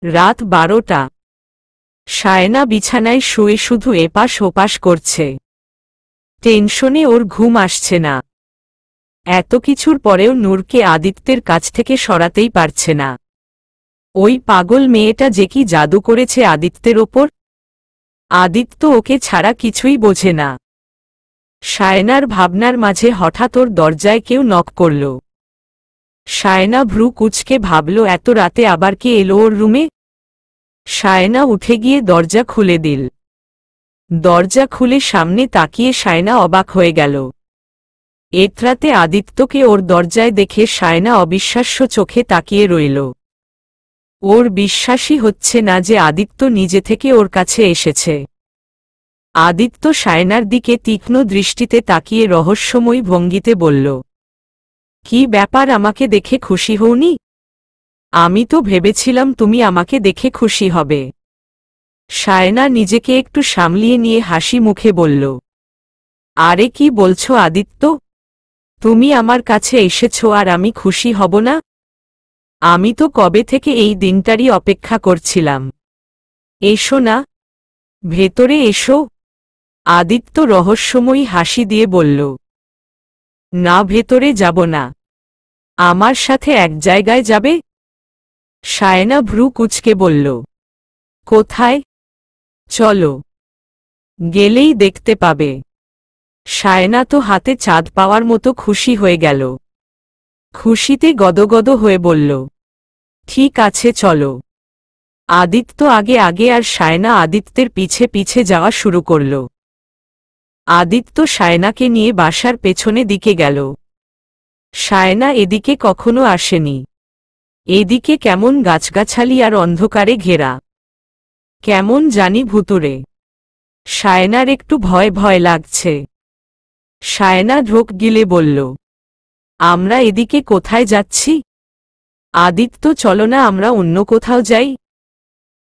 রাত 12টা। সায়না বিছানায় শুয়ে শুধু এপাশ ওপাশ করছে। টেনশনে ওর ঘুম আসছে না। এত কিছুর পরেও নূরকে আদিত্যের কাছ থেকে সরাতেই পারছে না। ওই পাগল মেয়েটা যে কি জাদু করেছে আদিত্যের ওপর। আদিত্য ওকে ছাড়া কিছুই বোঝে না। সায়নার ভাবনার মাঝে হঠাৎ ওর দরজায় কেউ নক করল। সায়না ভ্রু কুঁচকে ভাবল এত রাতে আবার কে এলো ওর রুমে। সায়না উঠে গিয়ে দরজা খুলে দিল। দরজা খুলে সামনে তাকিয়ে সায়না অবাক হয়ে গেল। এতরাতে আদিত্যকে ওর দরজায় দেখে সায়না অবিশ্বাস্য চোখে তাকিয়ে রইল। ওর বিশ্বাসই হচ্ছে না যে আদিত্য নিজে থেকে ওর কাছে এসেছে। আদিত্য সায়নার দিকে তীক্ষ্ণ দৃষ্টিতে তাকিয়ে রহস্যময়ী ভঙ্গিতে বলল, কি ব্যাপার, আমাকে দেখে খুশি হওনি? আমি তো ভেবেছিলাম তুমি আমাকে দেখে খুশি হবে। সায়না নিজেকে একটু সামলিয়ে নিয়ে হাসি মুখে বলল, আরে কি বলছো আদিত্য, তুমি আমার কাছে এসেছো আর আমি খুশি হব না? আমি তো কবে থেকে এই দিনটারই অপেক্ষা করছিলাম। এসো না, ভেতরে এসো। আদিত্য রহস্যময়ী হাসি দিয়ে বলল, না, ভেতরে যাব না। আমার সাথে এক জায়গায় যাবে? সায়না ভ্রু কুঁচকে বলল, কোথায়? চলো, গেলেই দেখতে পাবে। সায়না তো হাতে চাঁদ পাওয়ার মতো খুশি হয়ে গেল। খুশিতে গদগদ হয়ে বলল, ঠিক আছে চলো। আদিত্য আগে আগে আর সায়না আদিত্যের পিছে পিছে যাওয়া শুরু করল। আদিত্য সায়নাকে নিয়ে বাসার পেছনে দিকে গেল। সায়না এদিকে কখনো আসেনি। এদিকে কেমন গাছগাছালি আর অন্ধকারে ঘেরা, কেমন জানি ভুতুরে। সায়নার একটু ভয় ভয় লাগছে। সায়না ঢোক গিলে বলল, আমরা এদিকে কোথায় যাচ্ছি? আদিত্য, চলো না আমরা অন্য কোথাও যাই।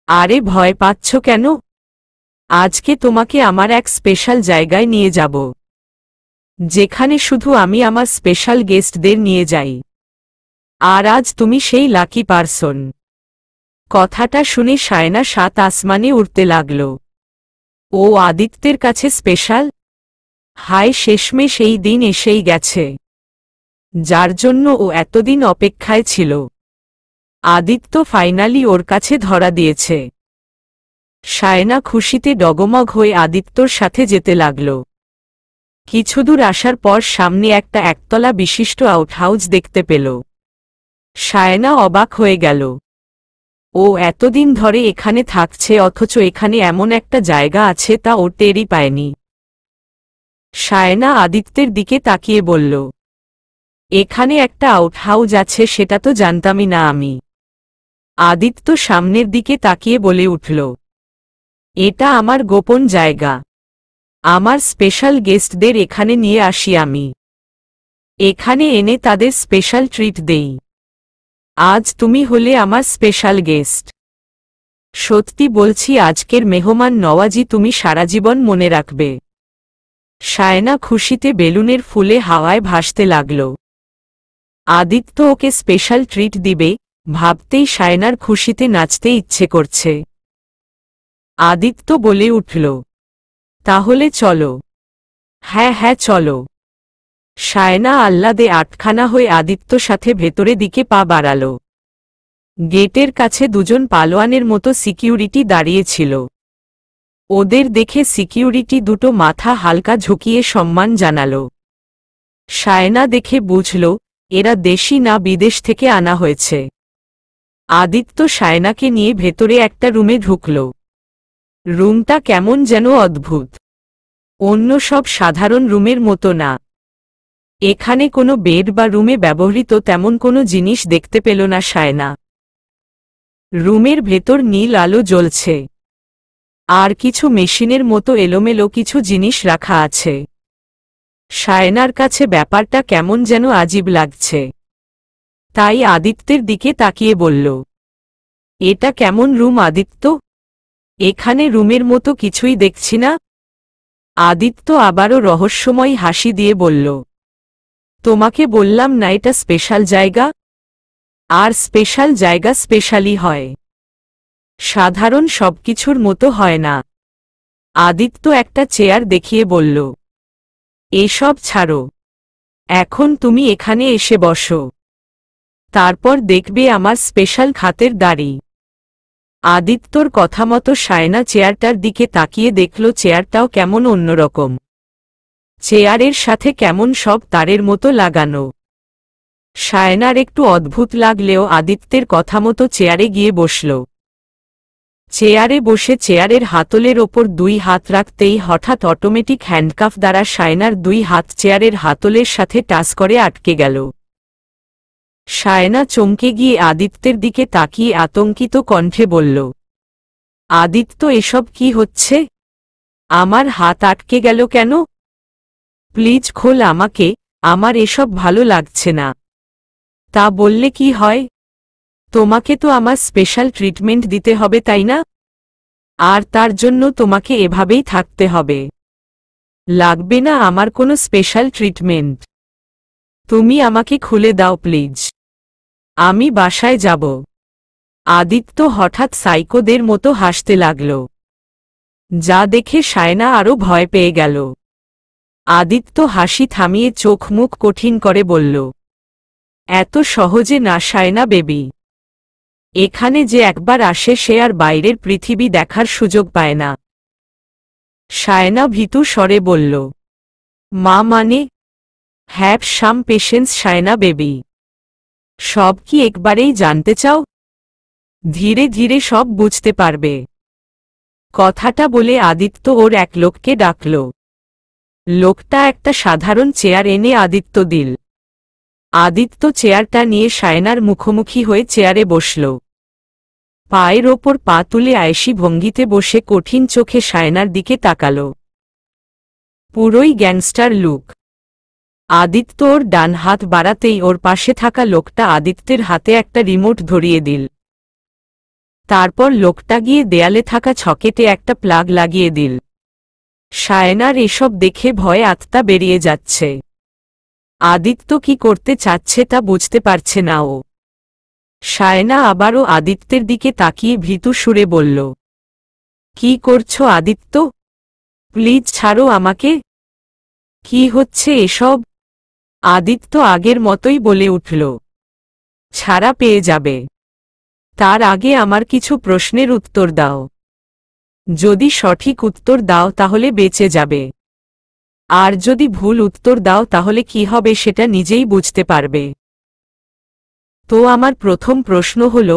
আরে ভয় পাচ্ছ কেন? আজকে তোমাকে আমার এক স্পেশাল জায়গায় নিয়ে যাব, যেখানে শুধু আমি আমার স্পেশাল গেস্টদের নিয়ে যাই। আর আজ তুমি সেই লাকি পারসন। কথাটা শুনে সায়না সাত আসমানে উড়তে লাগল। ও আদিত্যের কাছে স্পেশাল? হায়, শেষমেশ এই দিন এসেই গেছে, যার জন্য ও এতদিন অপেক্ষায় ছিল। আদিত্য ফাইনালি ওর কাছে ধরা দিয়েছে। সায়না খুশিতে ডগমগ হয়ে আদিত্যর সাথে যেতে লাগল। কিছুদূর আসার পর সামনে একটা একতলা বিশিষ্ট আউটহাউস দেখতে পেল। সায়না অবাক হয়ে গেল। ও এতদিন ধরে এখানে থাকছে, অথচ এখানে এমন একটা জায়গা আছে তা ও টেরই পায়নি। সায়না আদিত্যের দিকে তাকিয়ে বলল, এখানে একটা আউটহাউস আছে, সেটা তো জানতামই না আমি। আদিত্য সামনের দিকে তাকিয়ে বলে উঠল, এটা আমার গোপন জায়গা। আমার স্পেশাল গেস্টদের এখানে নিয়ে আসি আমি। এখানে এনে তাদের স্পেশাল ট্রিট দেই। আজ তুমি হলে আমার স্পেশাল গেস্ট। সত্যি বলছি, আজকের মেহমান নওয়াজি তুমি সারা জীবন মনে রাখবে। সায়না খুশিতে বেলুনের ফুলে হাওয়ায় ভাসতে লাগল। আদিত্য ওকে স্পেশাল ট্রিট দিবে ভাবতেই সায়নার খুশিতে নাচতে ইচ্ছে করছে। আদিত্য বলে উঠল, তাহলে চলো। হ্যাঁ হ্যাঁ চলো। সায়না আহ্লাদে আটখানা হয়ে আদিত্য সাথে ভেতরে দিকে পা বাড়াল। গেটের কাছে দুজন পালোয়ানের মতো সিকিউরিটি দাঁড়িয়েছিল। ওদের দেখে সিকিউরিটি দুটো মাথা হালকা ঝুঁকিয়ে সম্মান জানাল। সায়না দেখে বুঝল এরা দেশি না বিদেশ থেকে আনা হয়েছে। আদিত্য সায়নাকে নিয়ে ভেতরে একটা রুমে ঢুকল। রুমটা কেমন যেন অদ্ভুত, অন্য সব সাধারণ রুমের মতো না। এখানে কোনো বেড বা রুমে ব্যবহৃত তেমন কোনো জিনিস দেখতে পেল না সায়না। রুমের ভেতর নীল আলো জ্বলছে, আর কিছু মেশিনের মতো এলোমেলো কিছু জিনিস রাখা আছে। সায়নার কাছে ব্যাপারটা কেমন যেন আজীব লাগছে। তাই আদিত্যের দিকে তাকিয়ে বলল, এটা কেমন রুম আদিত্য? এখানে রুমের মতো কিছুই দেখছি না। আদিত্য আবারও রহস্যময় হাসি দিয়ে বলল, তোমাকে বললাম না এটা স্পেশাল জায়গা। আর স্পেশাল জায়গা স্পেশালই হয়। সাধারণ সবকিছুর মতো হয় না। আদিত্য একটা চেয়ার দেখিয়ে বলল, এসব ছাড়ো, এখন তুমি এখানে এসে বসো, তারপর দেখবে আমার স্পেশাল খাতের দাড়ি। আদিত্যর কথা মতো সায়না চেয়ারটার দিকে তাকিয়ে দেখল চেয়ারটাও কেমন অন্যরকম। চেয়ারের সাথে কেমন সব তারের মতো লাগানো। সায়নার একটু অদ্ভুত লাগলেও আদিত্যের কথা মতো চেয়ারে গিয়ে বসল। চেয়ারে বসে চেয়ারের হাতলের ওপর 2 হাত রাখতেই হঠাৎ অটোমেটিক হ্যান্ডকাফ দ্বারা সায়নার 2 হাত চেয়ারের হাতলের সাথে টাচ করে আটকে গেল। সায়না চমকে গিয়ে আদিত্যের দিকে তাকিয়ে আতঙ্কিত কণ্ঠে বলল, আদিত্য, এসব কি হচ্ছে? আমার হাত আটকে গেল কেন? প্লিজ খোল আমাকে, আমার এসব ভালো লাগছে না। তা বললে কি হয়? তোমাকে তো আমার স্পেশাল ট্রিটমেন্ট দিতে হবে, তাই না? আর তার জন্য তোমাকে এভাবেই থাকতে হবে। লাগবে না আমার কোনো স্পেশাল ট্রিটমেন্ট। তুমি আমাকে খুলে দাও প্লিজ, আমি বাসায় যাব। আদিত্য হঠাৎ সাইকোদের মতো হাসতে লাগল, যা দেখে সায়না আরো ভয় পেয়ে গেল। আদিত্য হাসি থামিয়ে চোখ মুখ কঠিন করে বলল, এত সহজে না সায়না বেবি। এখানে যে একবার আসে সে আর বাইরের পৃথিবী দেখার সুযোগ পায় না। সায়না ভীতু স্বরে বলল, মা মানে? Have some patience Sayna baby. সব কি একবারেই জানতে চাও? ধীরে ধীরে সব বুঝতে পারবে। কথাটা বলে আদিত্য ওর এক লোককে ডাকল। লোকটা একটা সাধারণ চেয়ার এনে আদিত্য দিল। আদিত্য চেয়ারটা নিয়ে সায়নার মুখোমুখি হয়ে চেয়ারে বসল। পায়ের ওপর পা তুলে আয়েশি ভঙ্গিতে বসে কঠিন চোখে সায়নার দিকে তাকাল। পুরোই গ্যাংস্টার লুক। আদিত্য ওর ডান হাত বাড়াতেই ওর পাশে থাকা লোকটা আদিত্যের হাতে একটা রিমোট ধরিয়ে দিল। তারপর লোকটা গিয়ে দেয়ালে থাকা ছকেটে একটা প্লাগ লাগিয়ে দিল। সায়নার এসব দেখে ভয়ে আত্মা বেরিয়ে যাচ্ছে। আদিত্য কি করতে চাচ্ছে তা বুঝতে পারছে না ও। সায়না আবারও আদিত্যের দিকে তাকিয়ে ভীতু সুরে বলল, কি করছো আদিত্য? প্লিজ ছাড়ো আমাকে। কি হচ্ছে এসব? আদিত্য আগের মতোই বলে উঠল, ছাড়া পেয়ে যাবে। তার আগে আমার কিছু প্রশ্নের উত্তর দাও। যদি সঠিক উত্তর দাও তাহলে বেঁচে যাবে, আর যদি ভুল উত্তর দাও তাহলে কি হবে সেটা নিজেই বুঝতে পারবে। তো আমার প্রথম প্রশ্ন হল,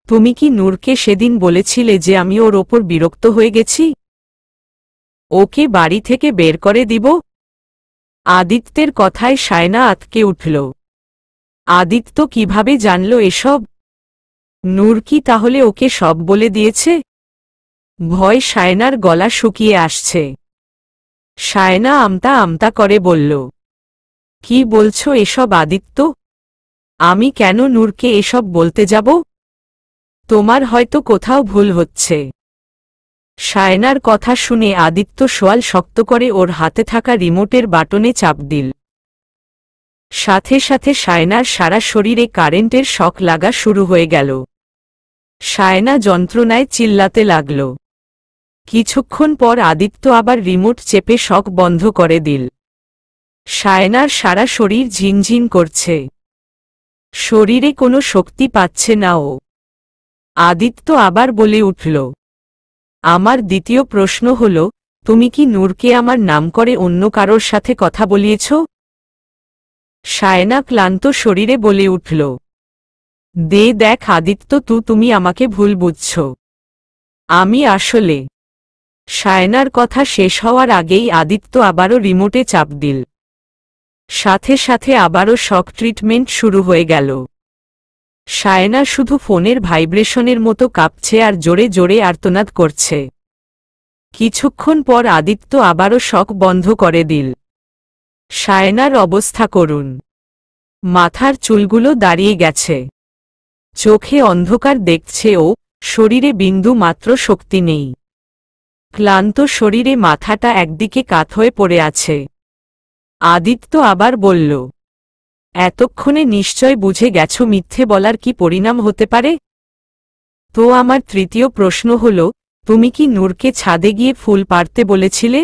তুমি কি নূরকে সেদিন বলেছিলে যে আমি ওর ওপর বিরক্ত হয়ে গেছি? ওকে বাড়ি থেকে বের করে দিব? আদিত্যের কথায় সায়না আতকে উঠল। আদিত্য কিভাবে জানল এসব? নূর কি তাহলে ওকে সব বলে দিয়েছে? ভয় সায়নার গলা শুকিয়ে আসছে। সায়না আমতা আমতা করে বলল, কি বলছো এসব আদিত্য? আমি কেন নূরকে এসব বলতে যাব? তোমার হয়তো কোথাও ভুল হচ্ছে। সায়নার কথা শুনে আদিত্য সোয়াল শক্ত করে ওর হাতে থাকা রিমোটের বাটনে চাপ দিল। সাথে সাথে সায়নার সারা শরীরে কারেন্টের শক লাগা শুরু হয়ে গেল। সায়না যন্ত্রণায় চিল্লাতে লাগল। কিছুক্ষণ পর আদিত্য আবার রিমোট চেপে শক বন্ধ করে দিল। সায়নার সারা শরীর ঝিনঝিন করছে। শরীরে কোনো শক্তি পাচ্ছে না ও। আদিত্য আবার বলে উঠল, আমার দ্বিতীয় প্রশ্ন হল, তুমি কি নূরকে আমার নাম করে অন্য কারোর সাথে কথা বলিয়েছ? সায়না ক্লান্ত শরীরে বলে উঠল, দেখ আদিত্য, তুমি আমাকে ভুল বুঝছ। আমি আসলে। সায়নার কথা শেষ হওয়ার আগেই আদিত্য আবারও রিমোটে চাপ দিল। সাথে সাথে আবারও শক ট্রিটমেন্ট শুরু হয়ে গেল। সায়না শুধু ফোনের ভাইব্রেশনের মতো কাঁপছে আর জোরে জোরে আর্তনাদ করছে। কিছুক্ষণ পর আদিত্য আবারও শক বন্ধ করে দিল। সায়নার অবস্থা করুণ। মাথার চুলগুলো দাঁড়িয়ে গেছে। চোখে অন্ধকার দেখছে ও, শরীরে বিন্দু মাত্র শক্তি নেই। ক্লান্ত শরীরে মাথাটা একদিকে কাত হয়ে পড়ে আছে। আদিত্য আবার বলল, এতক্ষণে নিশ্চয় বুঝে গেছো মিথ্যে বলার কি পরিণাম হতে পারে? তো আমার তৃতীয় প্রশ্ন হল, তুমি কি নূরকে ছাদে গিয়ে ফুল পাড়তে বলেছিলে?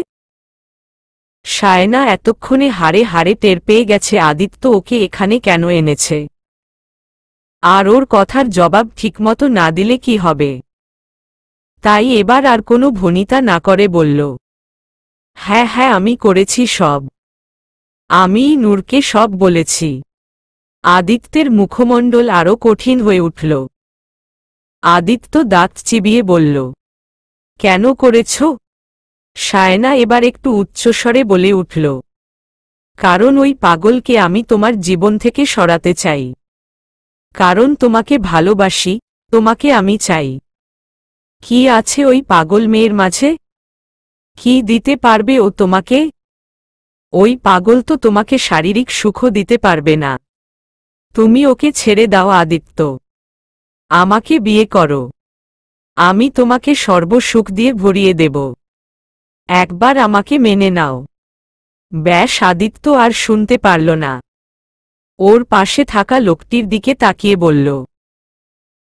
সায়না এতক্ষণে হাড়ে হাড়ে টের পেয়ে গেছে আদিত্য ওকে এখানে কেন এনেছে। আর ওর কথার জবাব ঠিকমতো না দিলে কি হবে। তাই এবার আর কোনো ভনিতা না করে বলল, হ্যাঁ হ্যাঁ আমি করেছি সব। আমিই নূরকে সব বলেছি। আদিত্যের মুখমণ্ডল আরও কঠিন হয়ে উঠল। আদিত্য দাঁত চিবিয়ে বলল, কেন করেছ? সায়না এবার একটু উচ্চস্বরে বলে উঠল, কারণ ওই পাগলকে আমি তোমার জীবন থেকে সরাতে চাই। কারণ তোমাকে ভালোবাসি, তোমাকে আমি চাই। কি আছে ওই পাগল মেয়ের মাঝে? কি দিতে পারবে ও তোমাকে? ওই পাগল তো তোমাকে শারীরিক সুখও দিতে পারবে না। তুমি ওকে ছেড়ে দাও আদিত্য। আমাকে বিয়ে করো। আমি তোমাকে সর্বসুখ দিয়ে ভরিয়ে দেব। একবার আমাকে মেনে নাও। ব্যাস আদিত্য আর শুনতে পারল না। ওর পাশে থাকা লোকটির দিকে তাকিয়ে বলল,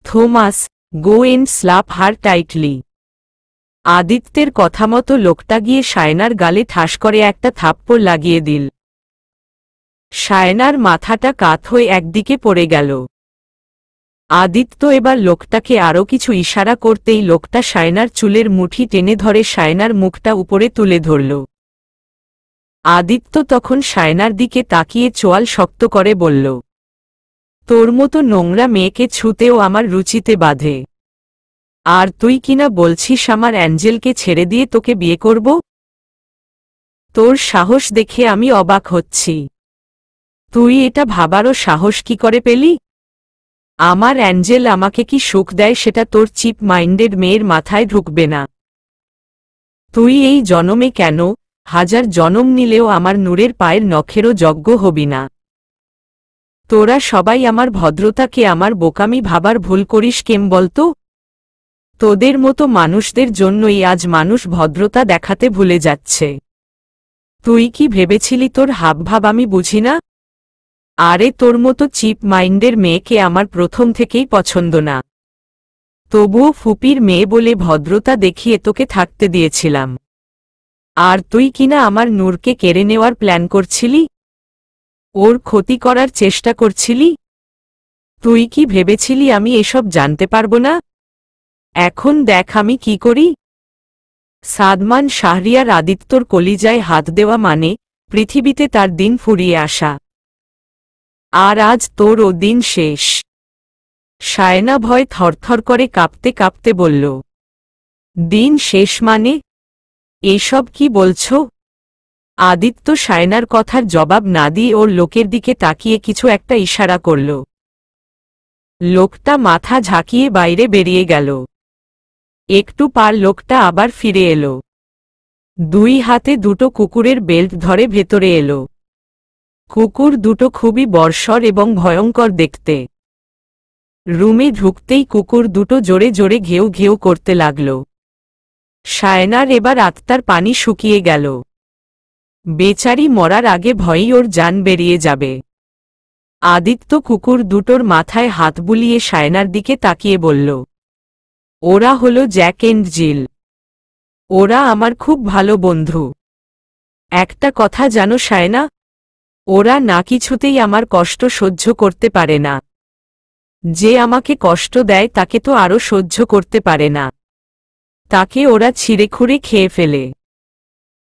Thomas, go and slap her tightly. আদিত্যের কথামতো লোকটা গিয়ে সায়নার গালে ঠাস করে একটা থাপ্পড় লাগিয়ে দিল। সায়নার মাথাটা কাত হয়ে একদিকে পড়ে গেল। আদিত্য এবার লোকটাকে আরও কিছু ইশারা করতেই লোকটা সায়নার চুলের মুঠি টেনে ধরে সায়নার মুখটা উপরে তুলে ধরল। আদিত্য তখন সায়নার দিকে তাকিয়ে চোয়াল শক্ত করে বলল, তোর মতো নোংরা মেয়েকে ছুঁতেও আমার রুচিতে বাধে। আর তুই কিনা বলছিস আমার অ্যাঞ্জেলকে ছেড়ে দিয়ে তোকে বিয়ে করব? তোর সাহস দেখে আমি অবাক হচ্ছি। তুই এটা ভাবারও সাহস কি করে পেলি? আমার অ্যাঞ্জেল আমাকে কি সুখ দেয় সেটা তোর চিপ মাইন্ডেড মেয়ের মাথায় ঢুকবে না। তুই এই জনমে কেন, হাজার জনম নিলেও আমার নূরের পায়ের নখেরও যজ্ঞ হবি না। তোরা সবাই আমার ভদ্রতাকে আমার বোকামি ভাবার ভুল করিস কেম বলতো? তোদের মতো মানুষদের জন্যই আজ মানুষ ভদ্রতা দেখাতে ভুলে যাচ্ছে। তুই কি ভেবেছিলি তোর হাবভাব আমি বুঝি না? আরে তোর মতো চিপ মাইন্ডের মেয়েকে আমার প্রথম থেকেই পছন্দ না। তবুও ফুপির মেয়ে বলে ভদ্রতা দেখিয়ে তোকে থাকতে দিয়েছিলাম। আর তুই কিনা আমার নূরকে কেড়ে নেওয়ার প্ল্যান করছিলি? ওর ক্ষতি করার চেষ্টা করছিলি? তুই কি ভেবেছিলি আমি এসব জানতে পারবো না? এখন দেখ আমি কি করি। সাদমান শাহরিয়ার আদিত্যর কলিজায় হাত দেওয়া মানে পৃথিবীতে তার দিন ফুরিয়ে আসা। আর আজ তোর ও দিন শেষ। সায়না ভয় থরথর করে কাঁপতে কাঁপতে বলল, দিন শেষ মানে? এসব কি বলছ? আদিত্য সায়নার কথার জবাব না দিয়ে ওর লোকের দিকে তাকিয়ে কিছু একটা ইশারা করল। লোকটা মাথা ঝাঁকিয়ে বাইরে বেরিয়ে গেল। একটু পার লোকটা আবার ফিরে এলো। দুই হাতে দুটো কুকুরের বেল্ট ধরে ভেতরে এলো। কুকুর দুটো খুবই বর্ষর এবং ভয়ঙ্কর দেখতে। রুমে ঢুকতেই কুকুর দুটো জোরে জোরে ঘেউ ঘেউ করতে লাগল। সায়নার এবার আত্মার পানি শুকিয়ে গেল। বেচারি মরার আগে ভয়েই ওর জান বেরিয়ে যাবে। আদিত্য কুকুর দুটোর মাথায় হাত বুলিয়ে সায়নার দিকে তাকিয়ে বলল, ওরা হলো জ্যাক এন্ড জিল। ওরা আমার খুব ভালো বন্ধু। একটা কথা জানো সায়না, ওরা না কিছুতেই আমার কষ্ট সহ্য করতে পারে না। যে আমাকে কষ্ট দেয় তাকে তো আরও সহ্য করতে পারে না। তাকে ওরা ছিঁড়েখুঁড়ে খেয়ে ফেলে।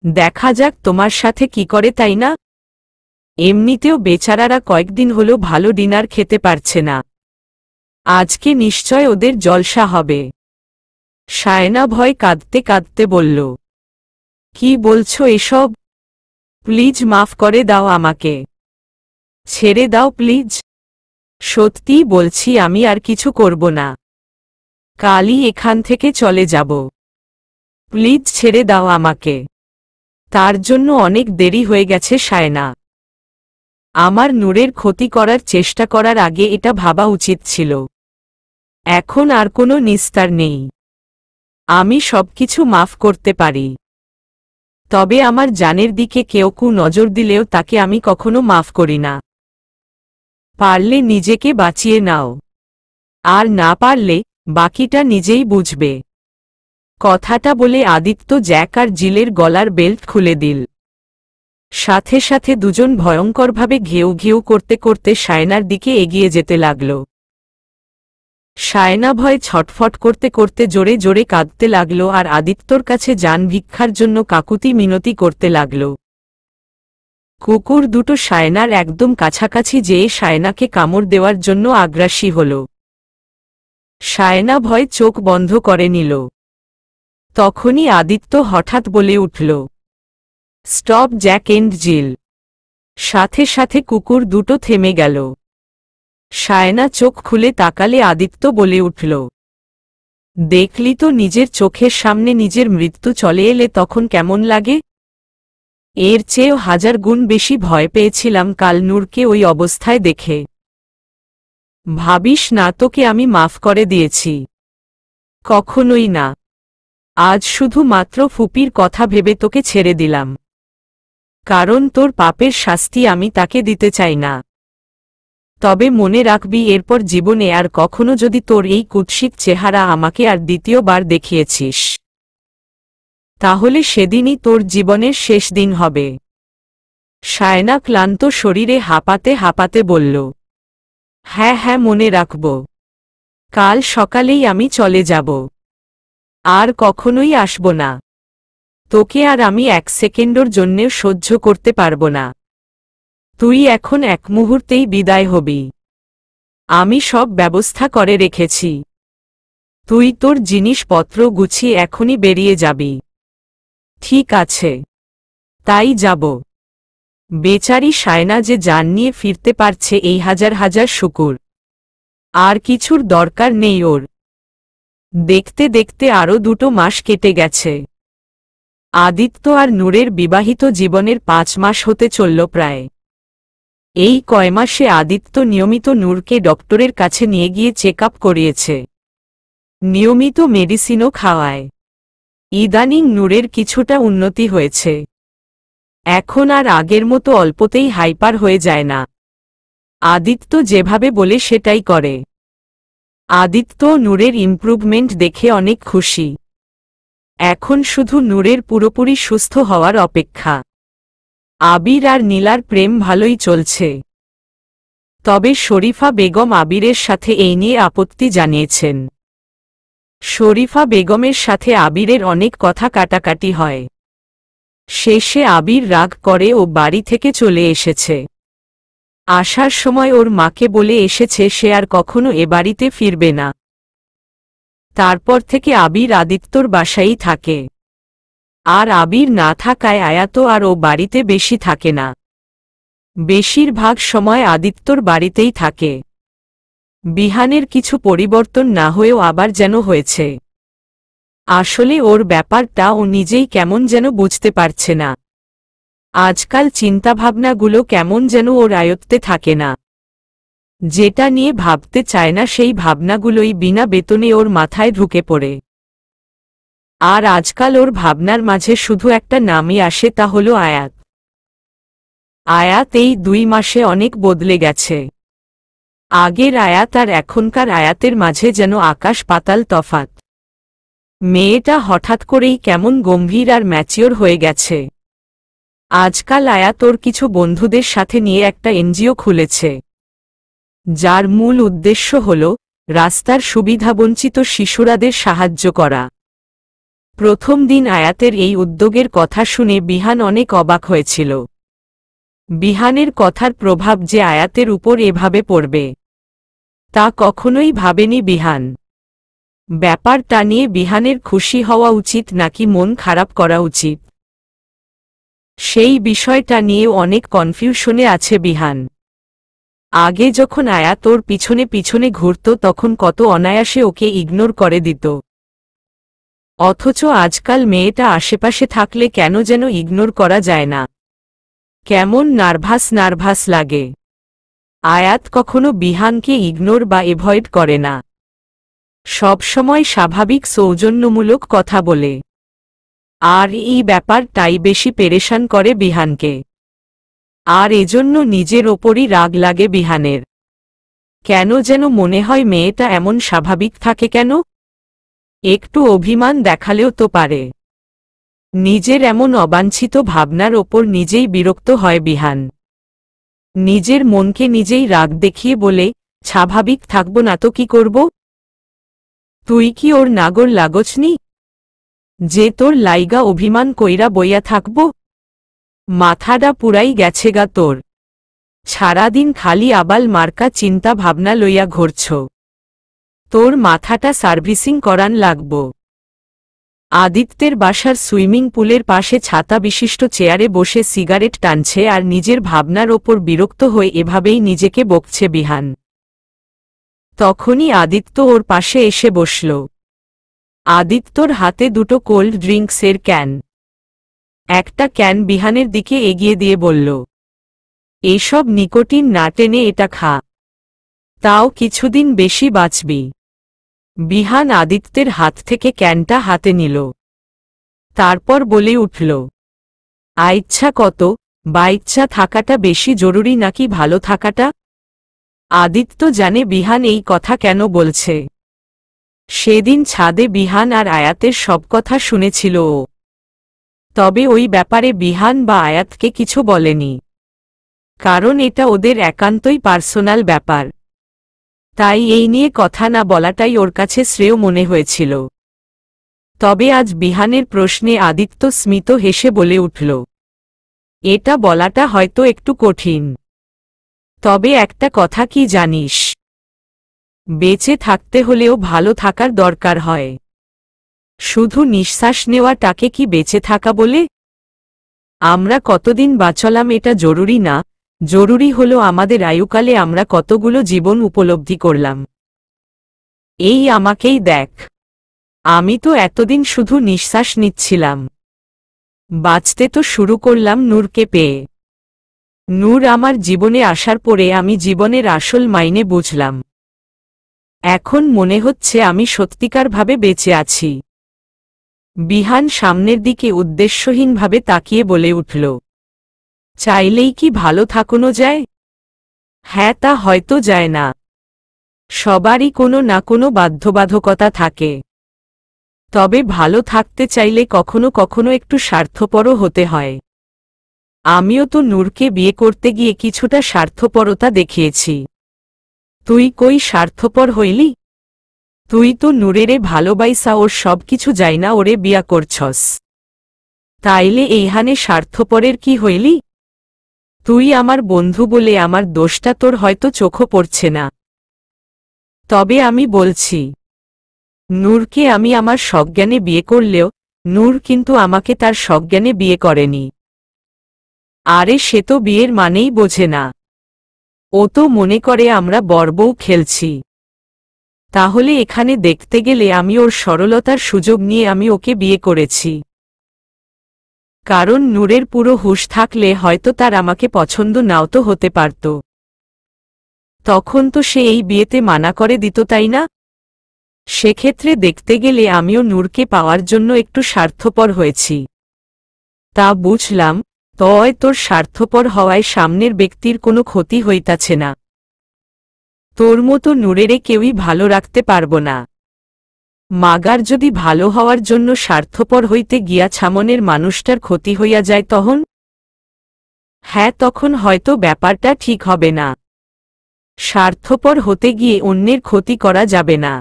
দেখা যাক তোমার সাথে কি করে, তাই না? এমনিতেও বেচারারা কয়েকদিন হলো ভালো ডিনার খেতে পারছে না। আজকে নিশ্চয় ওদের জলসা হবে। সায়না ভয় কাঁদতে কাঁদতে বলল, কি বলছো এসব? প্লিজ মাফ করে দাও আমাকে। ছেড়ে দাও প্লিজ। সত্যিই বলছি আমি আর কিছু করব না। কালই এখান থেকে চলে যাব। প্লিজ ছেড়ে দাও আমাকে। তার জন্য অনেক দেরি হয়ে গেছে সায়না। আমার নূরের ক্ষতি করার চেষ্টা করার আগে এটা ভাবা উচিত ছিল। এখন আর কোনো নিস্তার নেই। আমি সবকিছু মাফ করতে পারি, তবে আমার জানের দিকে কেউ নজর দিলেও তাকে আমি কখনো মাফ করি না। পারলে নিজেকে বাঁচিয়ে নাও, আর না পারলে বাকিটা নিজেই বুঝবে। কথাটা বলে আদিত্য জ্যাক আর জিলের গলার বেল্ট খুলে দিল। সাথে সাথে দুজন ভয়ঙ্করভাবে ঘেউ ঘেউ করতে করতে সায়নার দিকে এগিয়ে যেতে লাগল। সায়না ভয়ে ছটফট করতে করতে জোরে জোরে কাঁদতে লাগল আর আদিত্যর কাছে জান ভিক্ষার জন্য কাকুতি মিনতি করতে লাগল। কুকুর দুটো সায়নার একদম কাছাকাছি যেয়ে সায়নাকে কামড় দেওয়ার জন্য আগ্রাসী হল। সায়না ভয়ে চোখ বন্ধ করে নিল। তখনই আদিত্য হঠাৎ বলে উঠল, স্টপ জ্যাক এন্ড জিল। সাথে সাথে কুকুর দুটো থেমে গেল। সায়না চোখ খুলে তাকালে আদিত্য বলে উঠল, দেখলি তো নিজের চোখের সামনে নিজের মৃত্যু চলে এলে তখন কেমন লাগে? এর চেয়েও 1000 গুণ বেশি ভয় পেয়েছিলাম কাল নূরকে ওই অবস্থায় দেখে। ভাবিস না তোকে আমি মাফ করে দিয়েছি, কখনোই না। আজ শুধু মাত্র ফুপির কথা ভেবে তোকে ছেড়ে দিলাম, কারণ তোর পাপের শাস্তি আমি তাকে দিতে চাই না। তবে মনে রাখবি এরপর জীবনে আর কখনো যদি তোর এই কুৎসিত চেহারা আমাকে আর দ্বিতীয়বার দেখিয়েছিস, তাহলে সেদিনই তোর জীবনের শেষ দিন হবে। সায়না ক্লান্ত শরীরে হাঁপাতে হাঁপাতে বলল, হ্যাঁ হ্যাঁ মনে রাখব। কাল সকালেই আমি চলে যাব, আর কখনোই আসব না। তোকে আর আমি 1 সেকেন্ডের জন্যেও সহ্য করতে পারব না। তুই এখন এক মুহূর্তেই বিদায় হবি। আমি সব ব্যবস্থা করে রেখেছি। তুই তোর জিনিসপত্র গুছিয়ে এখনই বেরিয়ে যাবি। ঠিক আছে, তাই যাব। বেচারি সায়না যে জান নিয়ে ফিরতে পারছে এই হাজার হাজার শুকুর। আর কিছুর দরকার নেই ওর। দেখতে দেখতে আরও 2 মাস কেটে গেছে। আদিত্য আর নূরের বিবাহিত জীবনের 5 মাস হতে চলল প্রায়। এই কয় মাসে আদিত্য নিয়মিত নূরকে ডক্টরের কাছে নিয়ে গিয়ে চেক আপ করিয়েছে, নিয়মিত মেডিসিনও খাওয়ায়। ইদানিং নূরের কিছুটা উন্নতি হয়েছে। এখন আর আগের মতো অল্পতেই হাইপার হয়ে যায় না। আদিত্য যেভাবে বলে সেটাই করে। আদিত্য নূরের ইমপ্রুভমেন্ট দেখে অনেক খুশি। এখন শুধু নূরের পুরোপুরি সুস্থ হওয়ার অপেক্ষা। আবির আর নীলার প্রেম ভালোই চলছে। তবে শরীফা বেগম আবিরের সাথে এই নিয়ে আপত্তি জানিয়েছেন। শরীফা বেগমের সাথে আবিরের অনেক কথা কাটাকাটি হয়। শেষে আবির রাগ করে ও বাড়ি থেকে চলে এসেছে। আসার সময় ওর মাকে বলে এসেছে সে আর কখনো এ বাড়িতে ফিরবে না। তারপর থেকে আবির আদিত্যর বাসায়ই থাকে। আর আবির না থাকায় আয়াত আর ও বাড়িতে বেশি থাকে না। বেশিরভাগ সময় আদিত্যর বাড়িতেই থাকে। বিহানের কিছু পরিবর্তন না হয়েও আবার যেন হয়েছে। আসলে ওর ব্যাপারটা ও নিজেই কেমন যেন বুঝতে পারছে না। আজকাল চিন্তাভাবনাগুলো কেমন যেন ওর আয়ত্তে থাকে না। যেটা নিয়ে ভাবতে চায় না সেই ভাবনাগুলোই বিনা বেতনে ওর মাথায় ঢুকে পড়ে। আর আজকাল ওর ভাবনার মাঝে শুধু একটা নামই আসে, তা হলো আয়াত। আয়াত এই 2 মাসে অনেক বদলে গেছে। আগের আয়াত আর এখনকার আয়াতের মাঝে যেন আকাশ পাতাল তফাত। মেয়েটা হঠাৎ করেই কেমন গম্ভীর আর ম্যাচিওর হয়ে গেছে। আজকাল আয়াত ওর কিছু বন্ধুদের সাথে নিয়ে একটা এনজিও খুলেছে, যার মূল উদ্দেশ্য হল রাস্তার সুবিধাবঞ্চিত শিশুরাদের সাহায্য করা। প্রথম দিন আয়াতের এই উদ্যোগের কথা শুনে বিহান অনেক অবাক হয়েছিল। বিহানের কথার প্রভাব যে আয়াতের উপর এভাবে পড়বে তা কখনোই ভাবেনি বিহান। ব্যাপারটা নিয়ে বিহানের খুশি হওয়া উচিত নাকি মন খারাপ করা উচিত, সেই বিষয়টা নিয়ে অনেক কনফিউশনে আছে বিহান। আগে যখন আয়াত ওর পিছনে পিছনে ঘুরত তখন কত অনায়াসে ওকে ইগনোর করে দিত। অথচ আজকাল মেয়েটা আশেপাশে থাকলে কেন যেন ইগনোর করা যায় না। কেমন নার্ভাস নার্ভাস লাগে। আয়াত কখনো বিহানকে ইগনোর বা এভয়েড করে না, সবসময় স্বাভাবিক সৌজন্যমূলক কথা বলে। আর এই ব্যাপারটাই বেশি পেরেশান করে বিহানকে। আর এজন্য নিজের ওপরই রাগ লাগে বিহানের। কেন যেন মনে হয় মেয়েটা এমন স্বাভাবিক থাকে কেন? একটু অভিমান দেখালেও তো পারে। নিজের এমন অবাঞ্ছিত ভাবনার ওপর নিজেই বিরক্ত হয় বিহান। নিজের মনকে নিজেই রাগ দেখিয়ে বলে, স্বাভাবিক থাকব না তো কি করব? তুই কি ওর নাগর লাগছনি যে তোর লাইগা অভিমান কইরা বইয়া থাকব? মাথাটা পুরাই গেছে গা তোর। সারাদিন খালি আবাল মার্কা চিন্তা ভাবনা লইয়া ঘুরছ। তোর মাথাটা সার্ভিসিং করান লাগব। আদিত্যের বাসার সুইমিং পুলের পাশে ছাতা বিশিষ্ট চেয়ারে বসে সিগারেট টানছে আর নিজের ভাবনার ওপর বিরক্ত হয়ে এভাবেই নিজেকে বকছে বিহান। তখনই আদিত্য ওর পাশে এসে বসল। আদিত্যর হাতে দুটো কোল্ড ড্রিঙ্কসের ক্যান। একটা ক্যান বিহানের দিকে এগিয়ে দিয়ে বলল, এইসব নিকোটিন না টেনে এটা খা, তাও কিছুদিন বেশি বাঁচবি। বিহান আদিত্যের হাত থেকে ক্যানটা হাতে নিল। তারপর বলে উঠল, আইচ্ছা কত বা ইচ্ছা থাকাটা বেশি জরুরি নাকি ভালো থাকাটা? আদিত্য জানে বিহান এই কথা কেন বলছে। সেদিন ছাদে বিহান আর আয়াতের সব কথা শুনেছিল ও। তবে ওই ব্যাপারে বিহান বা আয়াতকে কিছু বলেনি, কারণ এটা ওদের একান্তই পার্সোনাল ব্যাপার। তাই এই নিয়ে কথা না বলাটাই ওর কাছে শ্রেয় মনে হয়েছিল। তবে আজ বিহানের প্রশ্নে আদিত্য স্মিত হেসে বলে উঠল, এটা বলাটা হয়তো একটু কঠিন, তবে একটা কথা কি জানিস? বেঁচে থাকতে হলেও ভালো থাকার দরকার হয়। শুধু নিঃশ্বাস নেওয়াটাকে কি বেঁচে থাকা বলে? আমরা কতদিন বাঁচলাম এটা জরুরি না, জরুরি হলো আমাদের আয়ুকালে আমরা কতগুলো জীবন উপলব্ধি করলাম। এই আমাকেই দেখ, আমি তো এতদিন শুধু নিঃশ্বাস নিচ্ছিলাম। বাঁচতে তো শুরু করলাম নূরকে পেয়ে। নূর আমার জীবনে আসার পরে আমি জীবনের আসল মাইনে বুঝলাম। এখন মনে হচ্ছে আমি সত্যিকারভাবে বেঁচে আছি। বিহান সামনের দিকে উদ্দেশ্যহীনভাবে তাকিয়ে বলে উঠল, চাইলেই কি ভালো থাকনো যায়? হ্যাঁ, তা হয়তো যায় না। সবারই কোনো না কোনো বাধ্যবাধকতা থাকে। তবে ভালো থাকতে চাইলে কখনো কখনো একটু স্বার্থপরও হতে হয়। আমিও তো নূরকে বিয়ে করতে গিয়ে কিছুটা স্বার্থপরতা দেখিয়েছি। তুই কই স্বার্থপর হইলি? তুই তো নূরেরে ভালোবাইসা ওর সব কিছু যাই না ওরে বিয়া করছস। তাইলে এইহানে স্বার্থপরের কি হইলি? তুই আমার বন্ধু বলে আমার দোষটা তোর হয়তো চোখও পড়ছে না। তবে আমি বলছি, নূরকে আমি আমার সজ্ঞানে বিয়ে করলেও নূর কিন্তু আমাকে তার সজ্ঞানে বিয়ে করেনি। আরে সে তো বিয়ের মানেই বোঝে না। ও তো মনে করে আমরা বরবউ খেলছি। তাহলে এখানে দেখতে গেলে আমি ওর সরলতার সুযোগ নিয়ে আমি ওকে বিয়ে করেছি। কারণ নূরের পুরো হুঁশ থাকলে হয়তো তার আমাকে পছন্দ নাও তো হতে পারত। তখন তো সে এই বিয়েতে মানা করে দিত, তাই না? সেক্ষেত্রে দেখতে গেলে আমিও নূরকে পাওয়ার জন্য একটু স্বার্থপর হয়েছি। তা বুঝলাম, তয় তোর স্বার্থপর হওয়ায় সামনের ব্যক্তির কোনো ক্ষতি হইতাছে না। তোর মতো নূরেরে কেউই ভালো রাখতে পারব না। মাগার যদি ভালো হওয়ার জন্য স্বার্থপর হইতে গিয়া ছামনের মানুষটার ক্ষতি হইয়া যায় তখন? হ্যাঁ, তখন হয়তো ব্যাপারটা ঠিক হবে না। স্বার্থপর হতে গিয়ে অন্যের ক্ষতি করা যাবে না।